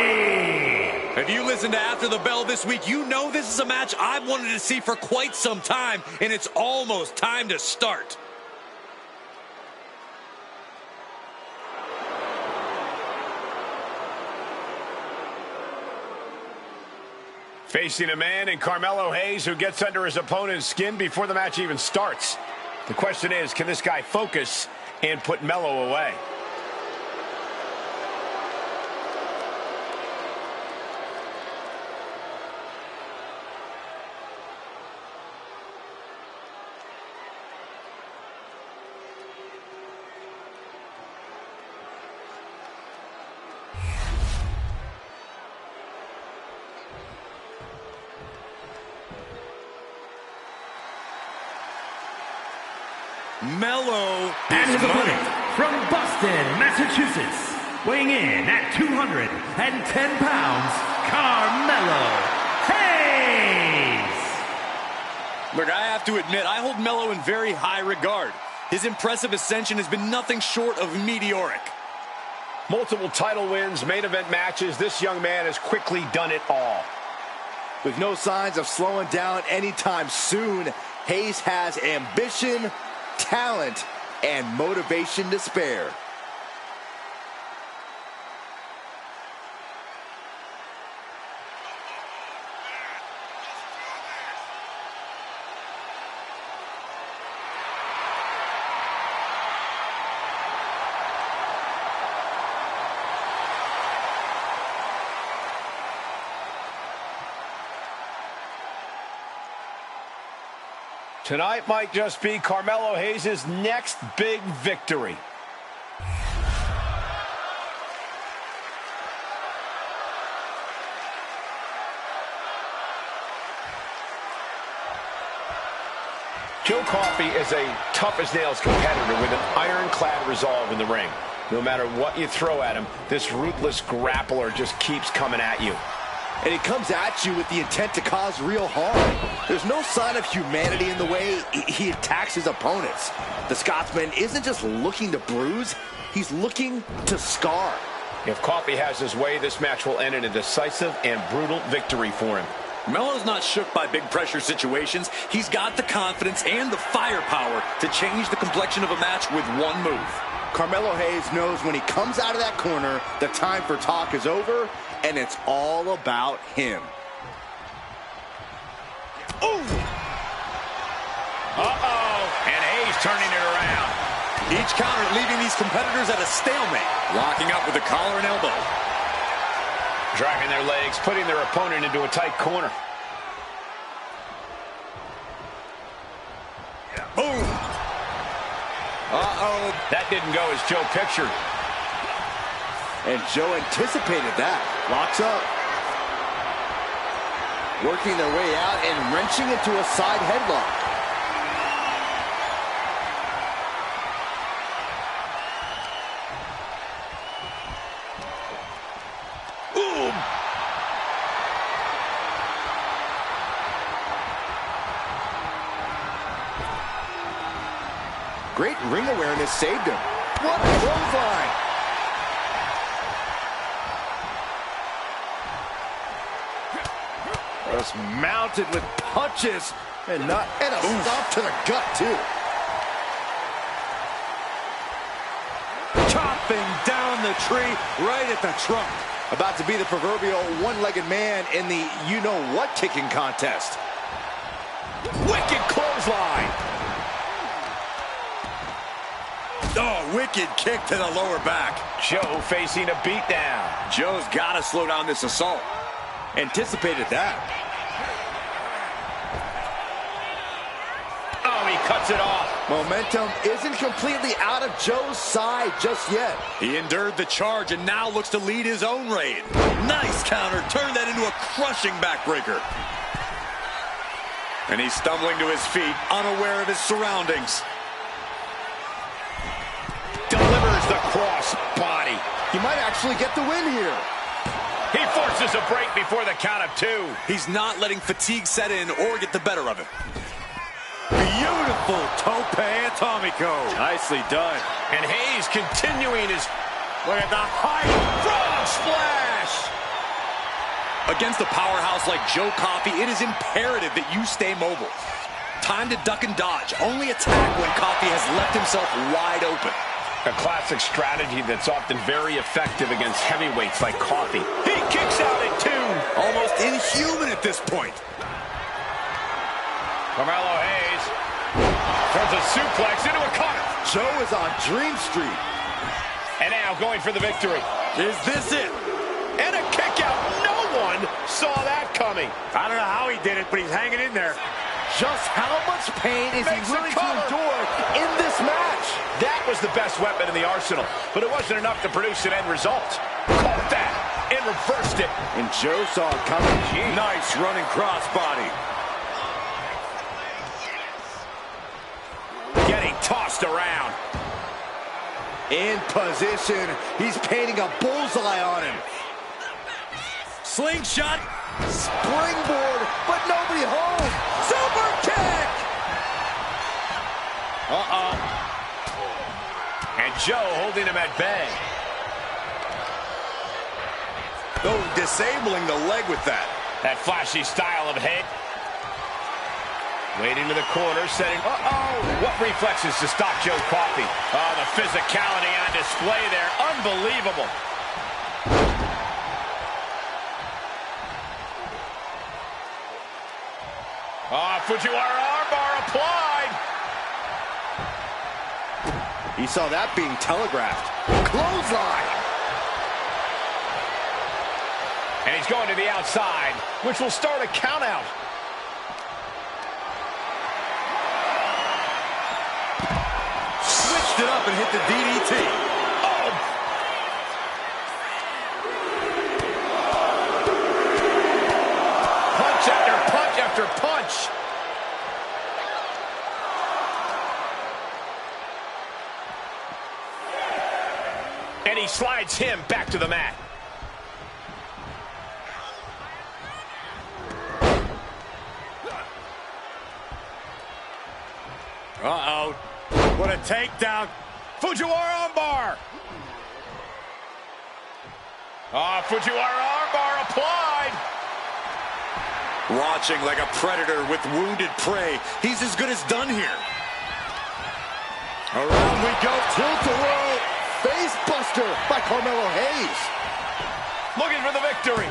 If you listen to After the Bell this week, you know this is a match I've wanted to see for quite some time, and it's almost time to start. Facing a man in Carmelo Hayes who gets under his opponent's skin before the match even starts. The question is, can this guy focus and put Melo away? Melo And his opponent from Boston, Massachusetts, weighing in at 210 pounds, Carmelo Hayes. Look, I have to admit, I hold Melo in very high regard. His impressive ascension has been nothing short of meteoric. Multiple title wins, main event matches. This young man has quickly done it all. With no signs of slowing down anytime soon, Hayes has ambition, talent, and motivation to spare. Tonight might just be Carmelo Hayes' next big victory. Joe Coffey is a tough-as-nails competitor with an ironclad resolve in the ring. No matter what you throw at him, this ruthless grappler just keeps coming at you. And he comes at you with the intent to cause real harm. There's no sign of humanity in the way he attacks his opponents. The Scotsman isn't just looking to bruise, he's looking to scar. If Coffey has his way, this match will end in a decisive and brutal victory for him. Melo's not shook by big pressure situations. He's got the confidence and the firepower to change the complexion of a match with one move. Carmelo Hayes knows when he comes out of that corner, the time for talk is over, and it's all about him. Ooh! Uh-oh, and Hayes turning it around. Each counter leaving these competitors at a stalemate. Locking up with the collar and elbow. Dragging their legs, putting their opponent into a tight corner. Boom! Uh-oh. That didn't go as Joe pictured. And Joe anticipated that. Locks up. Working their way out and wrenching into a side headlock. Boom! Great ring awareness saved him. What a clothesline! Just mounted with punches and a stomp to the gut too. Chopping down the tree right at the trunk. About to be the proverbial one-legged man in the you-know-what kicking contest. Wicked clothesline. Oh, wicked kick to the lower back. Joe facing a beatdown. Joe's got to slow down this assault. Anticipated that. Oh, he cuts it off. Momentum isn't completely out of Joe's side just yet. He endured the charge and now looks to lead his own raid. Nice counter. Turn that into a crushing backbreaker. And he's stumbling to his feet, unaware of his surroundings. Double a cross body. He might actually get the win here. He forces a break before the count of 2. He's not letting fatigue set in or get the better of him. Beautiful tope atomico. Nicely done. And Hayes continuing his... Look at the height. Frog splash. Against a powerhouse like Joe Coffey, it is imperative that you stay mobile. Time to duck and dodge. Only attack when Coffey has left himself wide open. A classic strategy that's often very effective against heavyweights like Coffey. He kicks out at 2. Almost inhuman at this point. Carmelo Hayes turns a suplex into a cutter. Joe is on Dream Street. And now going for the victory. Is this it? And a kick out. No one saw that coming. I don't know how he did it, but he's hanging in there. Just how much pain is he willing to endure in this match? That was the best weapon in the arsenal, but it wasn't enough to produce an end result. Caught that and reversed it. And Joe saw it coming. Nice running crossbody. Getting tossed around. In position. He's painting a bullseye on him. Slingshot. Springboard, but nobody home. Super kick. And Joe holding him at bay. Oh, disabling the leg with that. That flashy style of head. Waiting to the corner, setting... What reflexes to stop Joe Coffey? Oh, the physicality on display there. Unbelievable. Fujiwara armbar applied. He saw that being telegraphed. Clothesline. And he's going to the outside, which will start a countout. Switched it up and hit the DDT. Punch after punch after punch. And he slides him back to the mat. What a takedown. Fujiwara armbar. Fujiwara armbar applied. Watching like a predator with wounded prey. He's as good as done here. Around we go. Tilt-a-whirl. Face buster by Carmelo Hayes. Looking for the victory.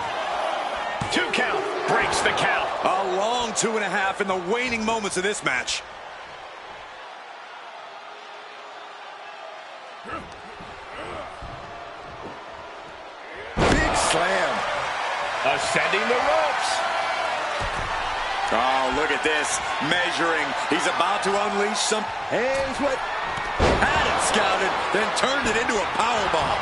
2 count. Breaks the count. A long 2.5 in the waning moments of this match. Big slam. Ascending the ropes. Oh, look at this. Measuring. He's about to unleash some... Hayes with... Had it scouted, then turned it into a powerbomb.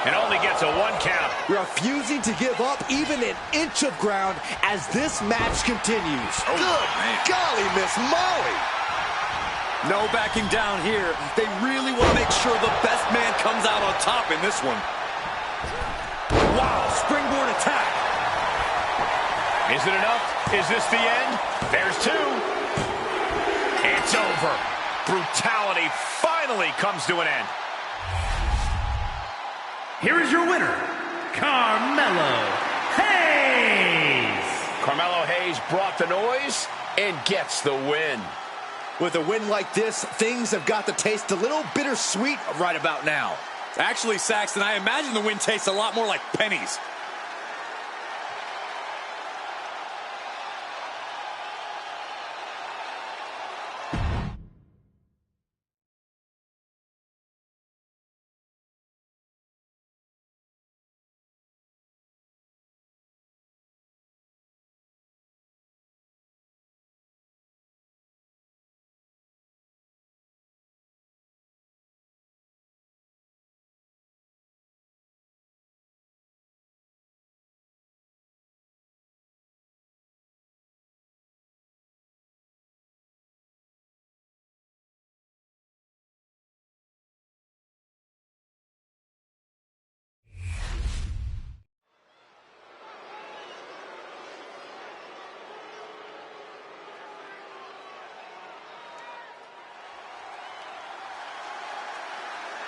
And only gets a 1 count. Refusing to give up even an inch of ground as this match continues. Oh, Good man. golly, Miss Molly. No backing down here. They really want to make sure the best man comes out on top in this one. Wow, springboard attack. Is it enough? Is this the end? There's 2. It's over. Brutality finally comes to an end. Here is your winner, Carmelo Hayes. Carmelo Hayes brought the noise and gets the win. With a win like this, things have got to taste a little bittersweet right about now. Actually, Saxton, I imagine the win tastes a lot more like pennies.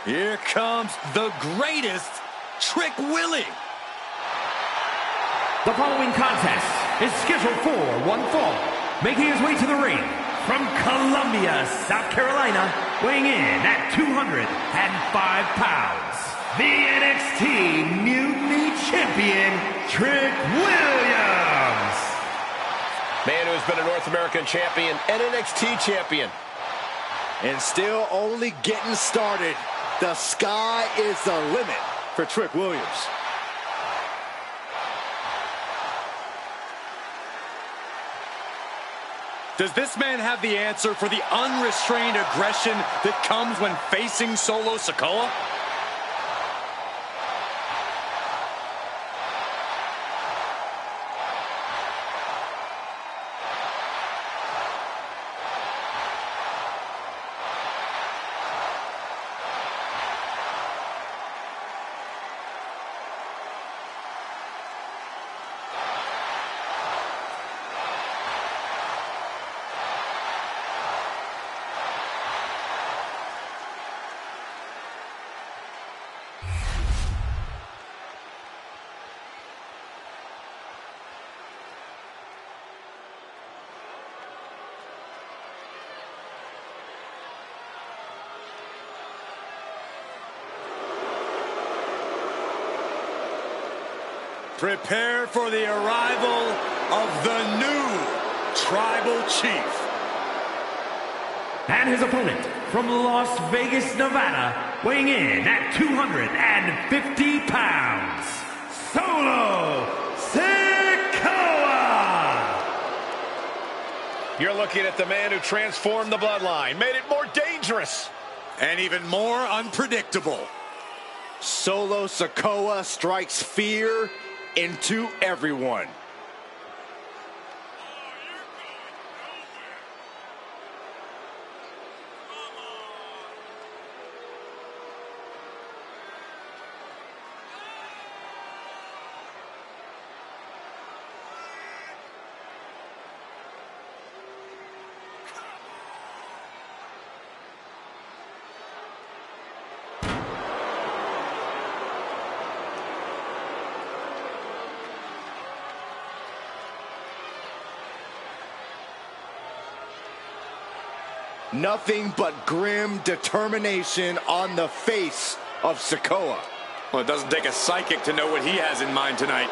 Here comes the greatest, Trick Willie. The following contest is scheduled for one fall. Making his way to the ring from Columbia, South Carolina, weighing in at 205 pounds, the NXT Mutiny Champion, Trick Williams. Man who has been a North American champion and NXT champion. And still only getting started. The sky is the limit for Trick Williams. Does this man have the answer for the unrestrained aggression that comes when facing Solo Sikoa? Prepare for the arrival of the new Tribal Chief. And his opponent from Las Vegas, Nevada, weighing in at 250 pounds, Solo Sikoa! You're looking at the man who transformed the bloodline, made it more dangerous. And even more unpredictable. Solo Sikoa strikes fear into everyone. Nothing but grim determination on the face of Sikoa. Well, it doesn't take a psychic to know what he has in mind tonight.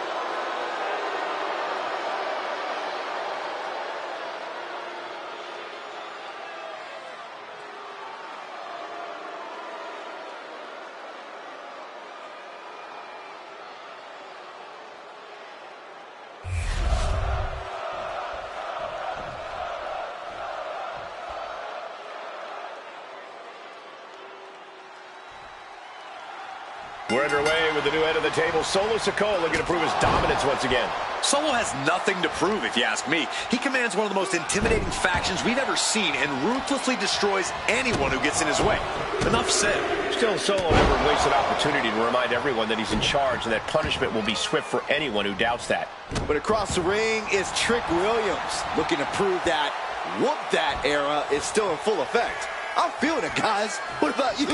We're underway with the new head of the table, Solo Sikoa, looking to prove his dominance once again. Solo has nothing to prove, if you ask me. He commands one of the most intimidating factions we've ever seen and ruthlessly destroys anyone who gets in his way. Enough said. Still, Solo never wastes an opportunity to remind everyone that he's in charge and that punishment will be swift for anyone who doubts that. But across the ring is Trick Williams, looking to prove that whoop that era is still in full effect. I'm feeling it, guys. What about you?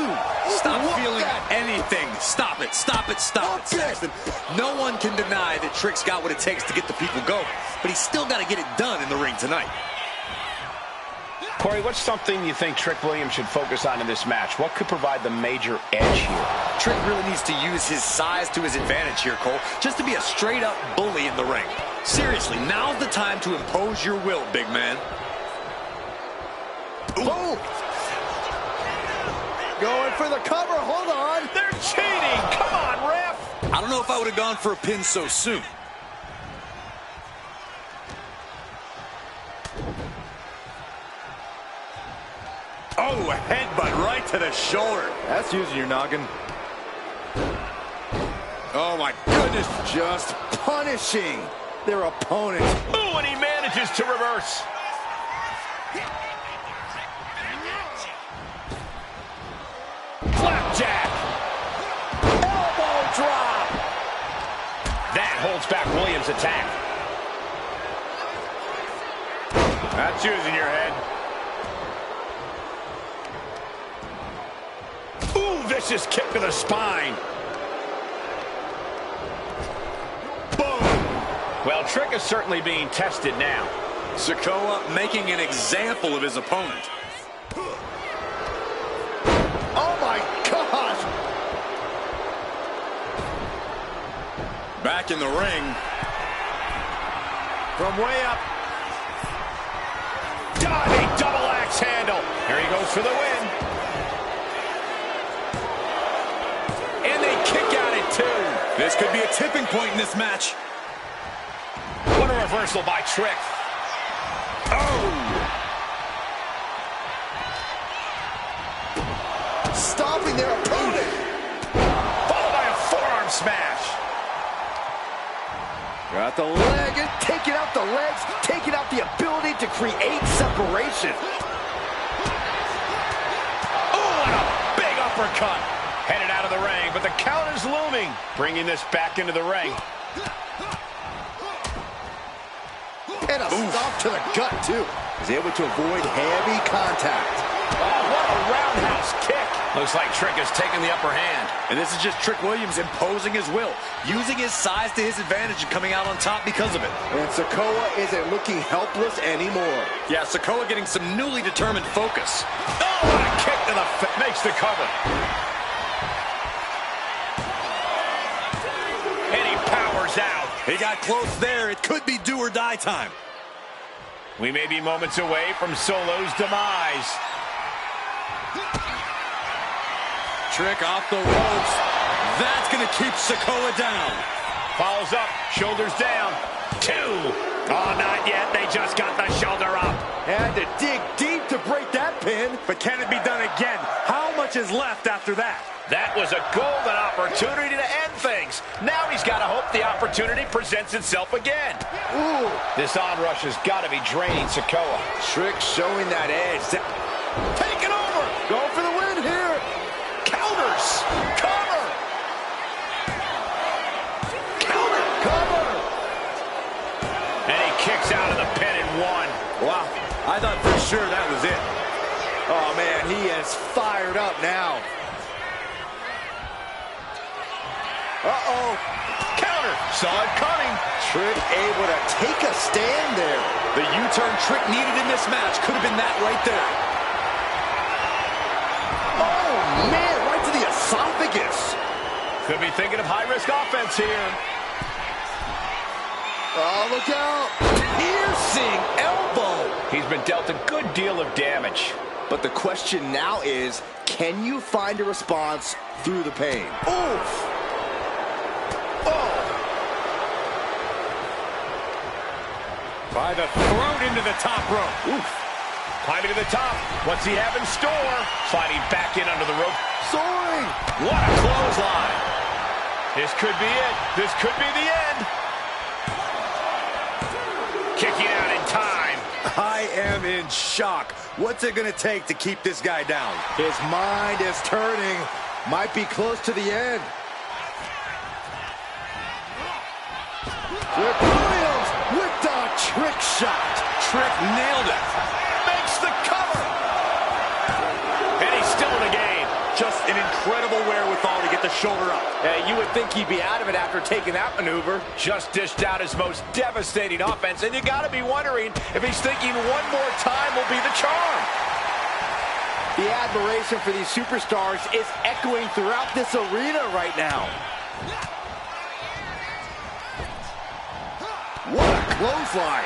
Stop Whoop feeling that. anything. Stop it. Stop it. Stop it, Saxton. No one can deny that Trick's got what it takes to get the people going, but he's still got to get it done in the ring tonight. Corey, what's something you think Trick Williams should focus on in this match? What could provide the major edge here? Trick really needs to use his size to his advantage here, Cole, just to be a straight-up bully in the ring. Seriously, now's the time to impose your will, big man. Boom! Going for the cover. Hold on. They're cheating. Come on, ref. I don't know if I would have gone for a pin so soon. Oh, a headbutt right to the shoulder. That's using your noggin. Oh, my goodness. Just punishing their opponent. Ooh, and he manages to reverse. Flapjack. Elbow drop. That holds back Williams' attack. That's using your head. Ooh, Vicious kick to the spine. Boom. Well, Trick is certainly being tested now. Sikoa making an example of his opponent. Oh, my gosh. Back in the ring. From way up. Diving double axe handle. Here he goes for the win. And they kick out at 2. This could be a tipping point in this match. What a reversal by Trick. Oh! Stopping their opponent. Followed by a forearm smash. Got the leg and taking out the legs, taking out the ability to create separation. Oh, and a big uppercut. Headed out of the ring, but the count is looming. Bringing this back into the ring. And a stop to the gut, too. He's able to avoid heavy contact. Oh, what a roundhouse kick. Looks like Trick has taken the upper hand. And this is just Trick Williams imposing his will, using his size to his advantage and coming out on top because of it. And Sikoa isn't looking helpless anymore. Yeah, Sikoa getting some newly determined focus. Oh, what a kick to the face. Makes the cover. And he powers out. He got close there. It could be do or die time. We may be moments away from Solo's demise. Trick off the ropes. That's going to keep Sikoa down. Follows up, shoulders down. 2. Oh, not yet. They just got the shoulder up. Had to dig deep to break that pin. But can it be done again? How much is left after that? That was a golden opportunity to end things. Now he's got to hope the opportunity presents itself again. Ooh. This onrush has got to be draining Sikoa. Trick showing that edge. Take it over. Go for the win here. Counters. Cover. Counter. Cover. And he kicks out of the pin in 1. Wow, I thought for sure that was it. Oh, man, he is fired up now. Uh-oh. Counter. Saw it coming. Trick able to take a stand there. The U-turn Trick needed in this match could have been that right there. Oh, man, right to the esophagus. Could be thinking of high-risk offense here. Oh, look out. Piercing elbow. He's been dealt a good deal of damage. But the question now is, can you find a response through the pain? Oof. Oh. By the throat into the top rope. Oof. Climbing to the top. What's he have in store? Sliding back in under the rope. Soaring. What a clothesline. This could be it. This could be the end. Kicking out in time. I am in shock. What's it going to take to keep this guy down? His mind is turning. Might be close to the end. Trick Williams with the trick shot. Trick nailed it. Makes the cover. And he's still in the game. Just an incredible wherewithal to get the shoulder up. You would think he'd be out of it after taking that maneuver. Just dished out his most devastating offense, and you got to be wondering if he's thinking one more time will be the charm. The admiration for these superstars is echoing throughout this arena right now. What a clothesline.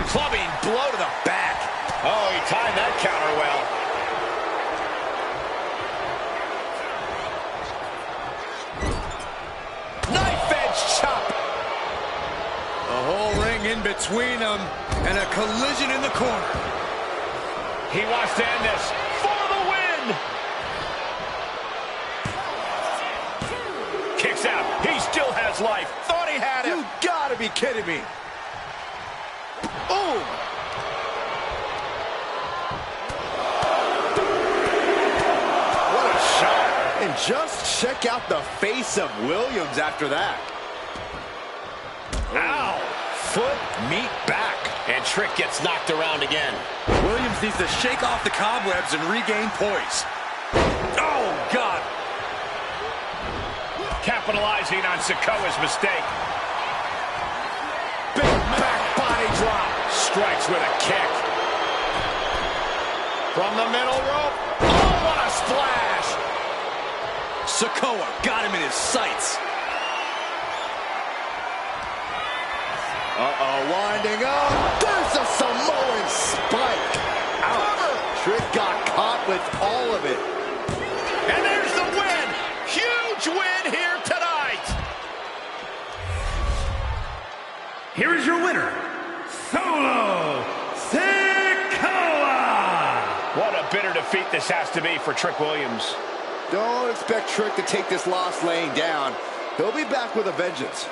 Clubbing blow to the back. Oh, he timed that counter well. Knife edge chop. The whole ring in between them and a collision in the corner. He wants to end this for the win. Kicks out. He still has life. Thought he had him. You gotta be kidding me. Boom. What a shot. And just check out the face of Williams after that. Ow. foot, meet back. And Trick gets knocked around again. Williams needs to shake off the cobwebs and regain poise. Oh, God. Capitalizing on Sikoa's mistake. Big back body drop. Strikes with a kick. From the middle rope. Oh, what a splash. Sikoa got him in his sights. Uh-oh, winding up. There's a Samoan spike. Ouch. Trick got caught with all of it. And there's the win. Huge win here tonight. Here is your winner, Solo Sikoa. What a bitter defeat this has to be for Trick Williams. Don't expect Trick to take this loss laying down. He'll be back with a vengeance.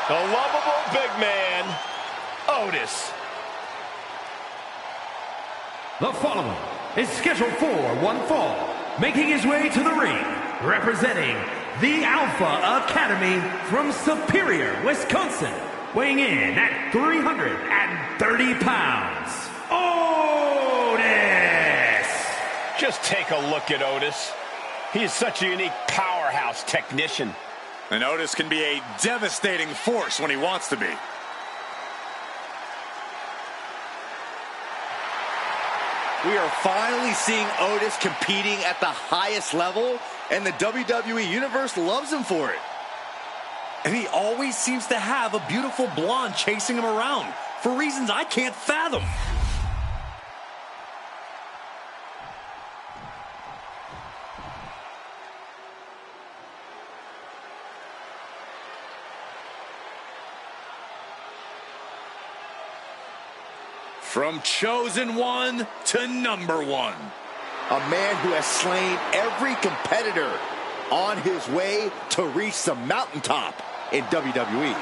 The lovable big man, Otis. The following is scheduled for one fall, making his way to the ring, representing the Alpha Academy from Superior, Wisconsin, weighing in at 330 pounds, Otis! Just take a look at Otis. He is such a unique powerhouse technician. And Otis can be a devastating force when he wants to be. We are finally seeing Otis competing at the highest level, and the WWE Universe loves him for it. And he always seems to have a beautiful blonde chasing him around for reasons I can't fathom. From chosen one to number one. A man who has slain every competitor on his way to reach the mountaintop in WWE.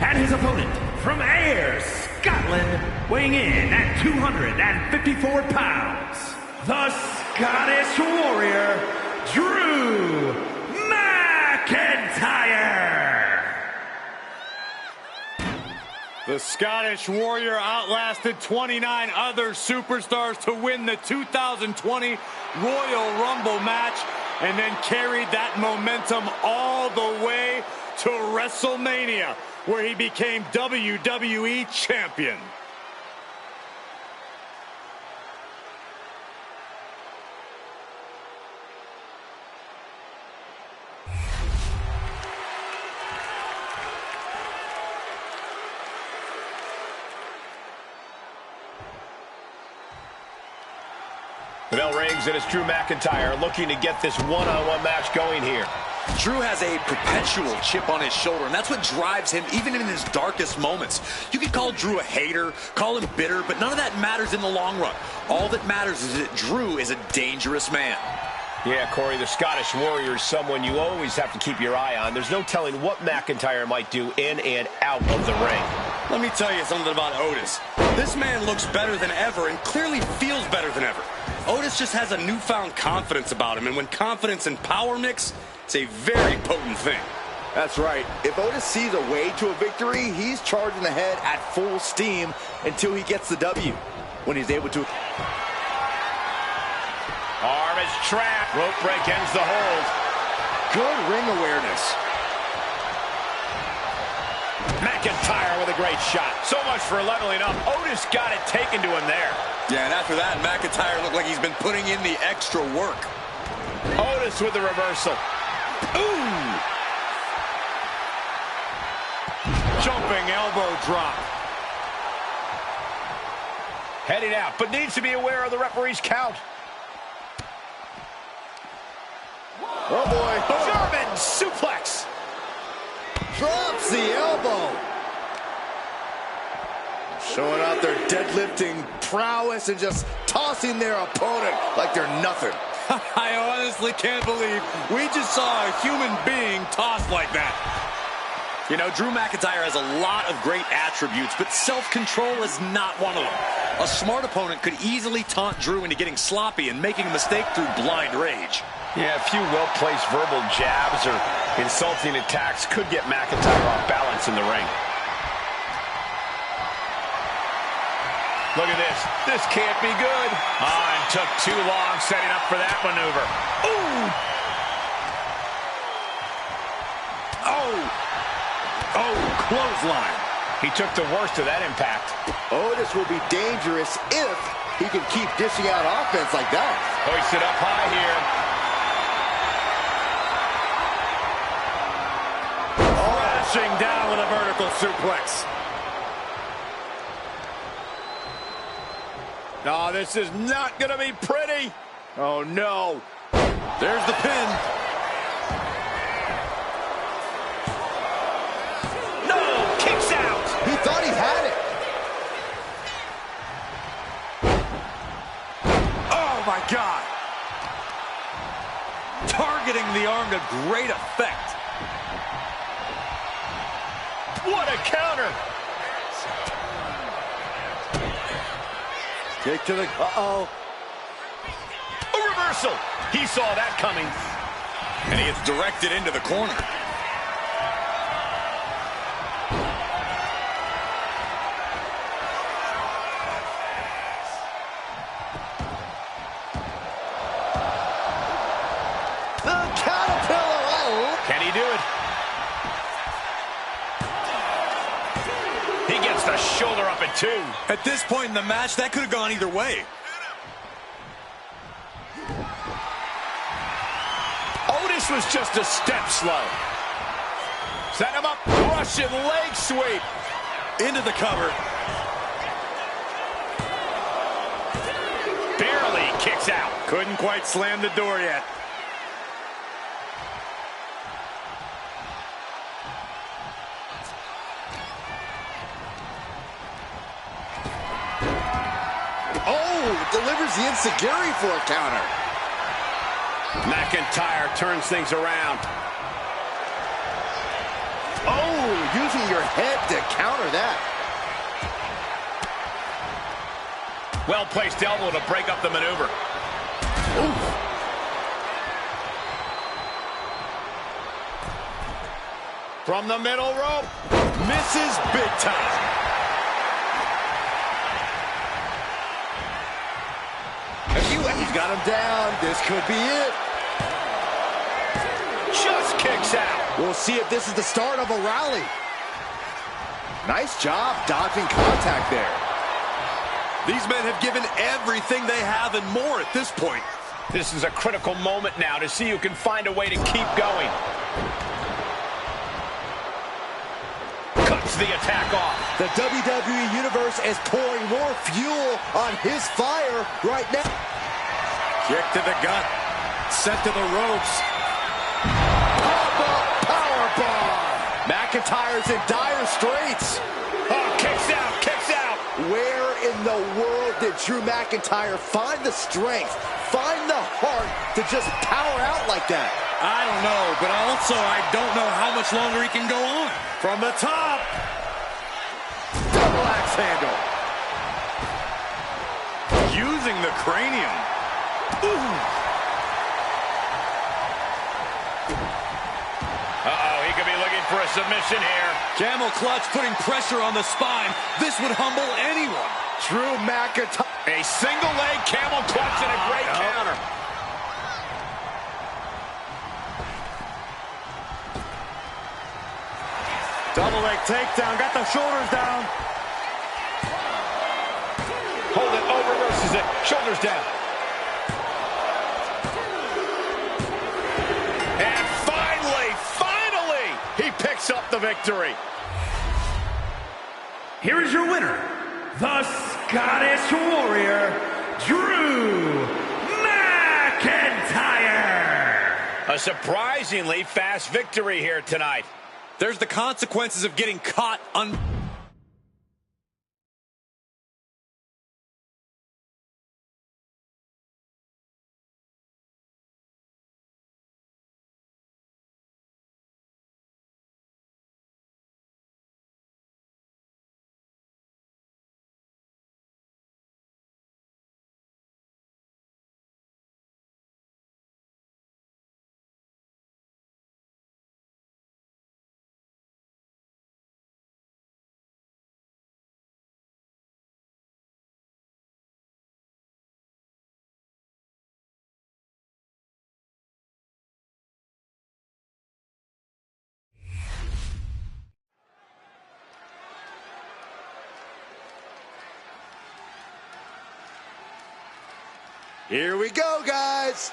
And his opponent from Ayr, Scotland, weighing in at 254 pounds, the Scottish Warrior, Drew McIntyre. The Scottish Warrior outlasted 29 other superstars to win the 2020 Royal Rumble match and then carried that momentum all the way to WrestleMania, where he became WWE Champion. The bell rings, and it's Drew McIntyre looking to get this one-on-one match going here. Drew has a perpetual chip on his shoulder, and that's what drives him even in his darkest moments. You could call Drew a hater, call him bitter, but none of that matters in the long run. All that matters is that Drew is a dangerous man. Yeah, Corey, the Scottish Warrior is someone you always have to keep your eye on. There's no telling what McIntyre might do in and out of the ring. Let me tell you something about Otis. This man looks better than ever and clearly feels better than ever. Otis just has a newfound confidence about him, and when confidence and power mix, it's a very potent thing. That's right. If Otis sees a way to a victory, he's charging ahead at full steam until he gets the W. When he's able to... Arm is trapped. Rope break ends the hold. Good ring awareness. McIntyre with a great shot. So much for leveling up. Otis got it taken to him there. Yeah, and after that, McIntyre looked like he's been putting in the extra work. Otis with the reversal. Ooh! Jumping elbow drop. Heading out, but needs to be aware of the referee's count. Oh, boy. German suplex. Drops the elbow. Showing out their deadlifting prowess and just tossing their opponent like they're nothing. I honestly can't believe we just saw a human being tossed like that. You know, Drew McIntyre has a lot of great attributes, but self-control is not one of them. A smart opponent could easily taunt Drew into getting sloppy and making a mistake through blind rage. Yeah, a few well-placed verbal jabs or insulting attacks could get McIntyre off balance in the ring. Look at this. This can't be good. And took too long setting up for that maneuver. Ooh! Oh, clothesline. He took the worst of that impact. Otis will be dangerous if he can keep dishing out offense like that. Hoisted up high here. Crashing down with a vertical suplex. No, this is not going to be pretty. Oh, no. There's the pin. No, kicks out. He thought he had it. Oh, my God. Targeting the arm to great effect. What a counter. Kick to the... Uh-oh. A reversal. He saw that coming. And he gets directed into the corner. The caterpillar. Oh. Can he do it? He gets the shoulder up at 2. At this point in the match, that could have gone either way. Otis was just a step slow. Set him up. Russian leg sweep. Into the cover. Barely kicks out. Couldn't quite slam the door yet. Delivers the enziguri for a counter. McIntyre turns things around. Oh, using your head to counter that. Well-placed elbow to break up the maneuver. Oof. From the middle rope. Misses big time. He's got him down. This could be it. Just kicks out. We'll see if this is the start of a rally. Nice job dodging contact there. These men have given everything they have and more at this point. This is a critical moment now to see who can find a way to keep going. Cuts the attack off. The WWE Universe is pouring more fuel on his fire right now. Kick to the gut. Set to the ropes. Pop-up powerbomb. McIntyre's in dire straits. Oh, kicks out, kicks out. Where in the world did Drew McIntyre find the strength, find the heart to just power out like that? I don't know, but also I don't know how much longer he can go on. From the top. axe handle. Using the cranium. Ooh. Uh-oh, he could be looking for a submission here. Camel clutch putting pressure on the spine. This would humble anyone. Drew McIntyre. A single leg camel clutch and a great counter. Double leg takedown, got the shoulders down. Hold it, over, reverses it, shoulders down. And finally, he picks up the victory. Here is your winner, the Scottish Warrior, Drew McIntyre. A surprisingly fast victory here tonight. There's the consequences of getting caught on. Here we go, guys.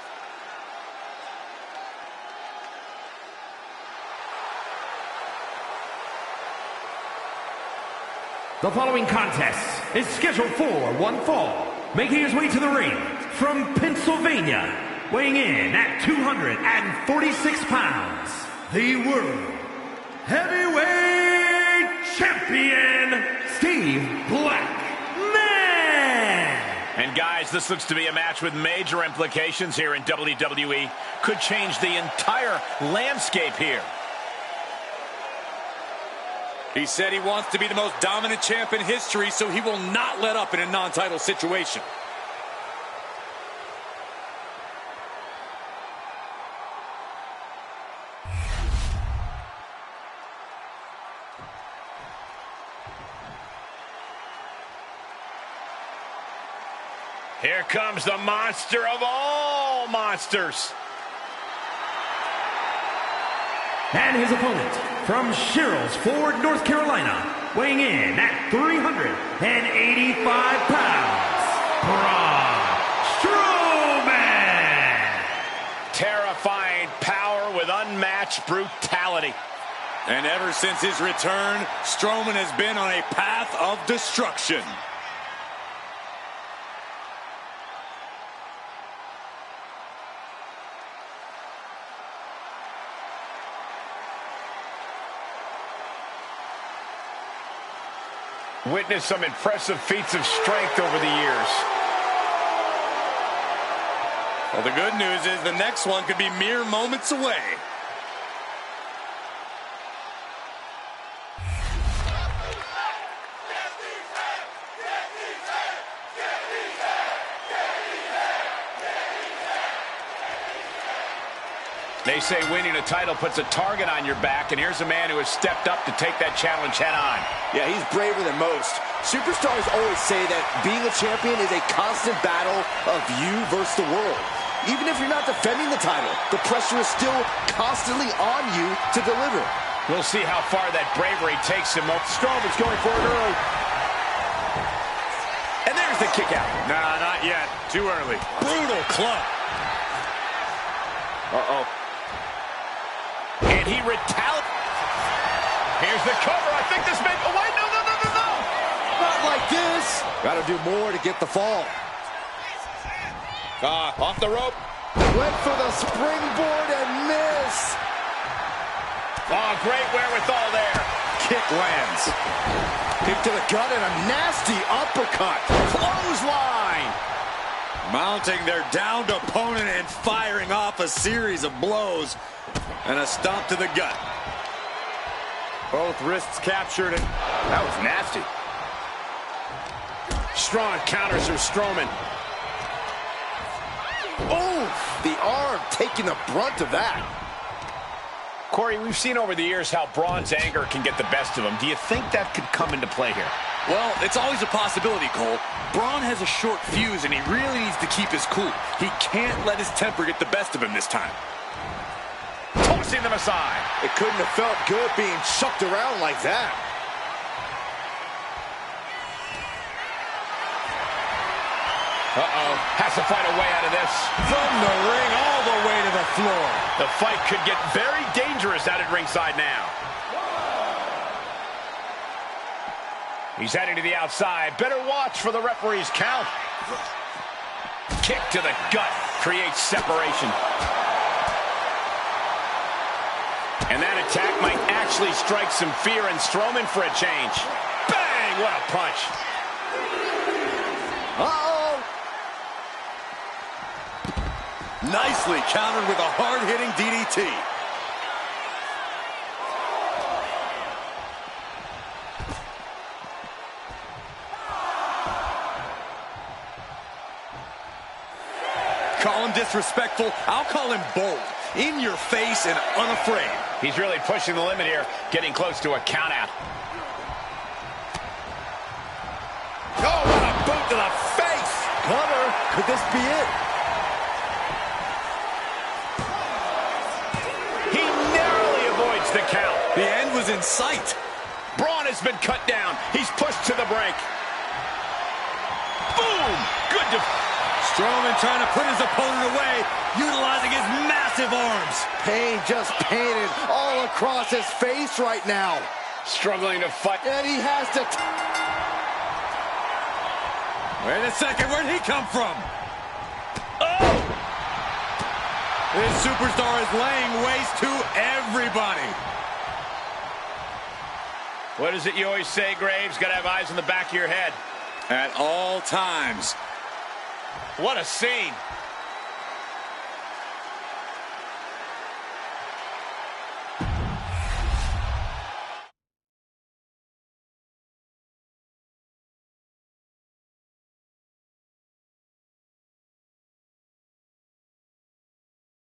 The following contest is scheduled for one fall. Making his way to the ring from Pennsylvania, weighing in at 246 pounds, the World Heavyweight Champion, Steve Blackman. And guys, this looks to be a match with major implications here in WWE. Could change the entire landscape here. He said he wants to be the most dominant champ in history, so he will not let up in a non-title situation. Here comes the monster of all monsters. And his opponent from Sherrills Ford, North Carolina, weighing in at 385 pounds, Braun Strowman. Terrifying power with unmatched brutality. And ever since his return, Strowman has been on a path of destruction. Witnessed some impressive feats of strength over the years. Well, the good news is the next one could be mere moments away. They say winning a title puts a target on your back, and here's a man who has stepped up to take that challenge head on. Yeah, he's braver than most. Superstars always say that being a champion is a constant battle of you versus the world. Even if you're not defending the title, the pressure is still constantly on you to deliver. We'll see how far that bravery takes him. Strowman's going for it early. And there's the kick out. Nah, not yet. Too early. Brutal club. Uh-oh. And he retaliates. Here's the cover. I think this may... Oh, wait, no. Not like this. Got to do more to get the fall. Off the rope. Went for the springboard and miss. Oh, great wherewithal there. Kick lands. Kick to the gut and a nasty uppercut. Clothesline. Mounting their downed opponent and firing off a series of blows. And a stomp to the gut. Both wrists captured, and that was nasty. strong counters from Strowman. Oh, the arm taking the brunt of that. Corey, we've seen over the years how Braun's anger can get the best of him. Do you think that could come into play here? Well, it's always a possibility, Cole. Braun has a short fuse, and he really needs to keep his cool. He can't let his temper get the best of him this time. Tossing them aside. It couldn't have felt good being chucked around like that. Uh-oh, has to fight a way out of this. From the ring all the way to the floor. The fight could get very dangerous out at ringside now. He's heading to the outside. Better watch for the referee's count. Kick to the gut creates separation. And that attack might actually strike some fear in Strowman for a change. Bang! What a punch. Uh-oh! Nicely countered with a hard-hitting DDT. Call him disrespectful. I'll call him bold. In your face and unafraid. He's really pushing the limit here, getting close to a countout. Oh, what a boot to the face! Cover. Could this be it? He narrowly avoids the count. The end was in sight. Braun has been cut down. He's pushed to the brink. Boom! Good defense. Strowman trying to put his opponent away, utilizing his massive arms. Pain just painted all across his face right now. Struggling to fight. And he has to... Wait a second, where'd he come from? Oh! This superstar is laying waste to everybody. What is it you always say, Graves? Gotta have eyes in the back of your head. At all times. What a scene.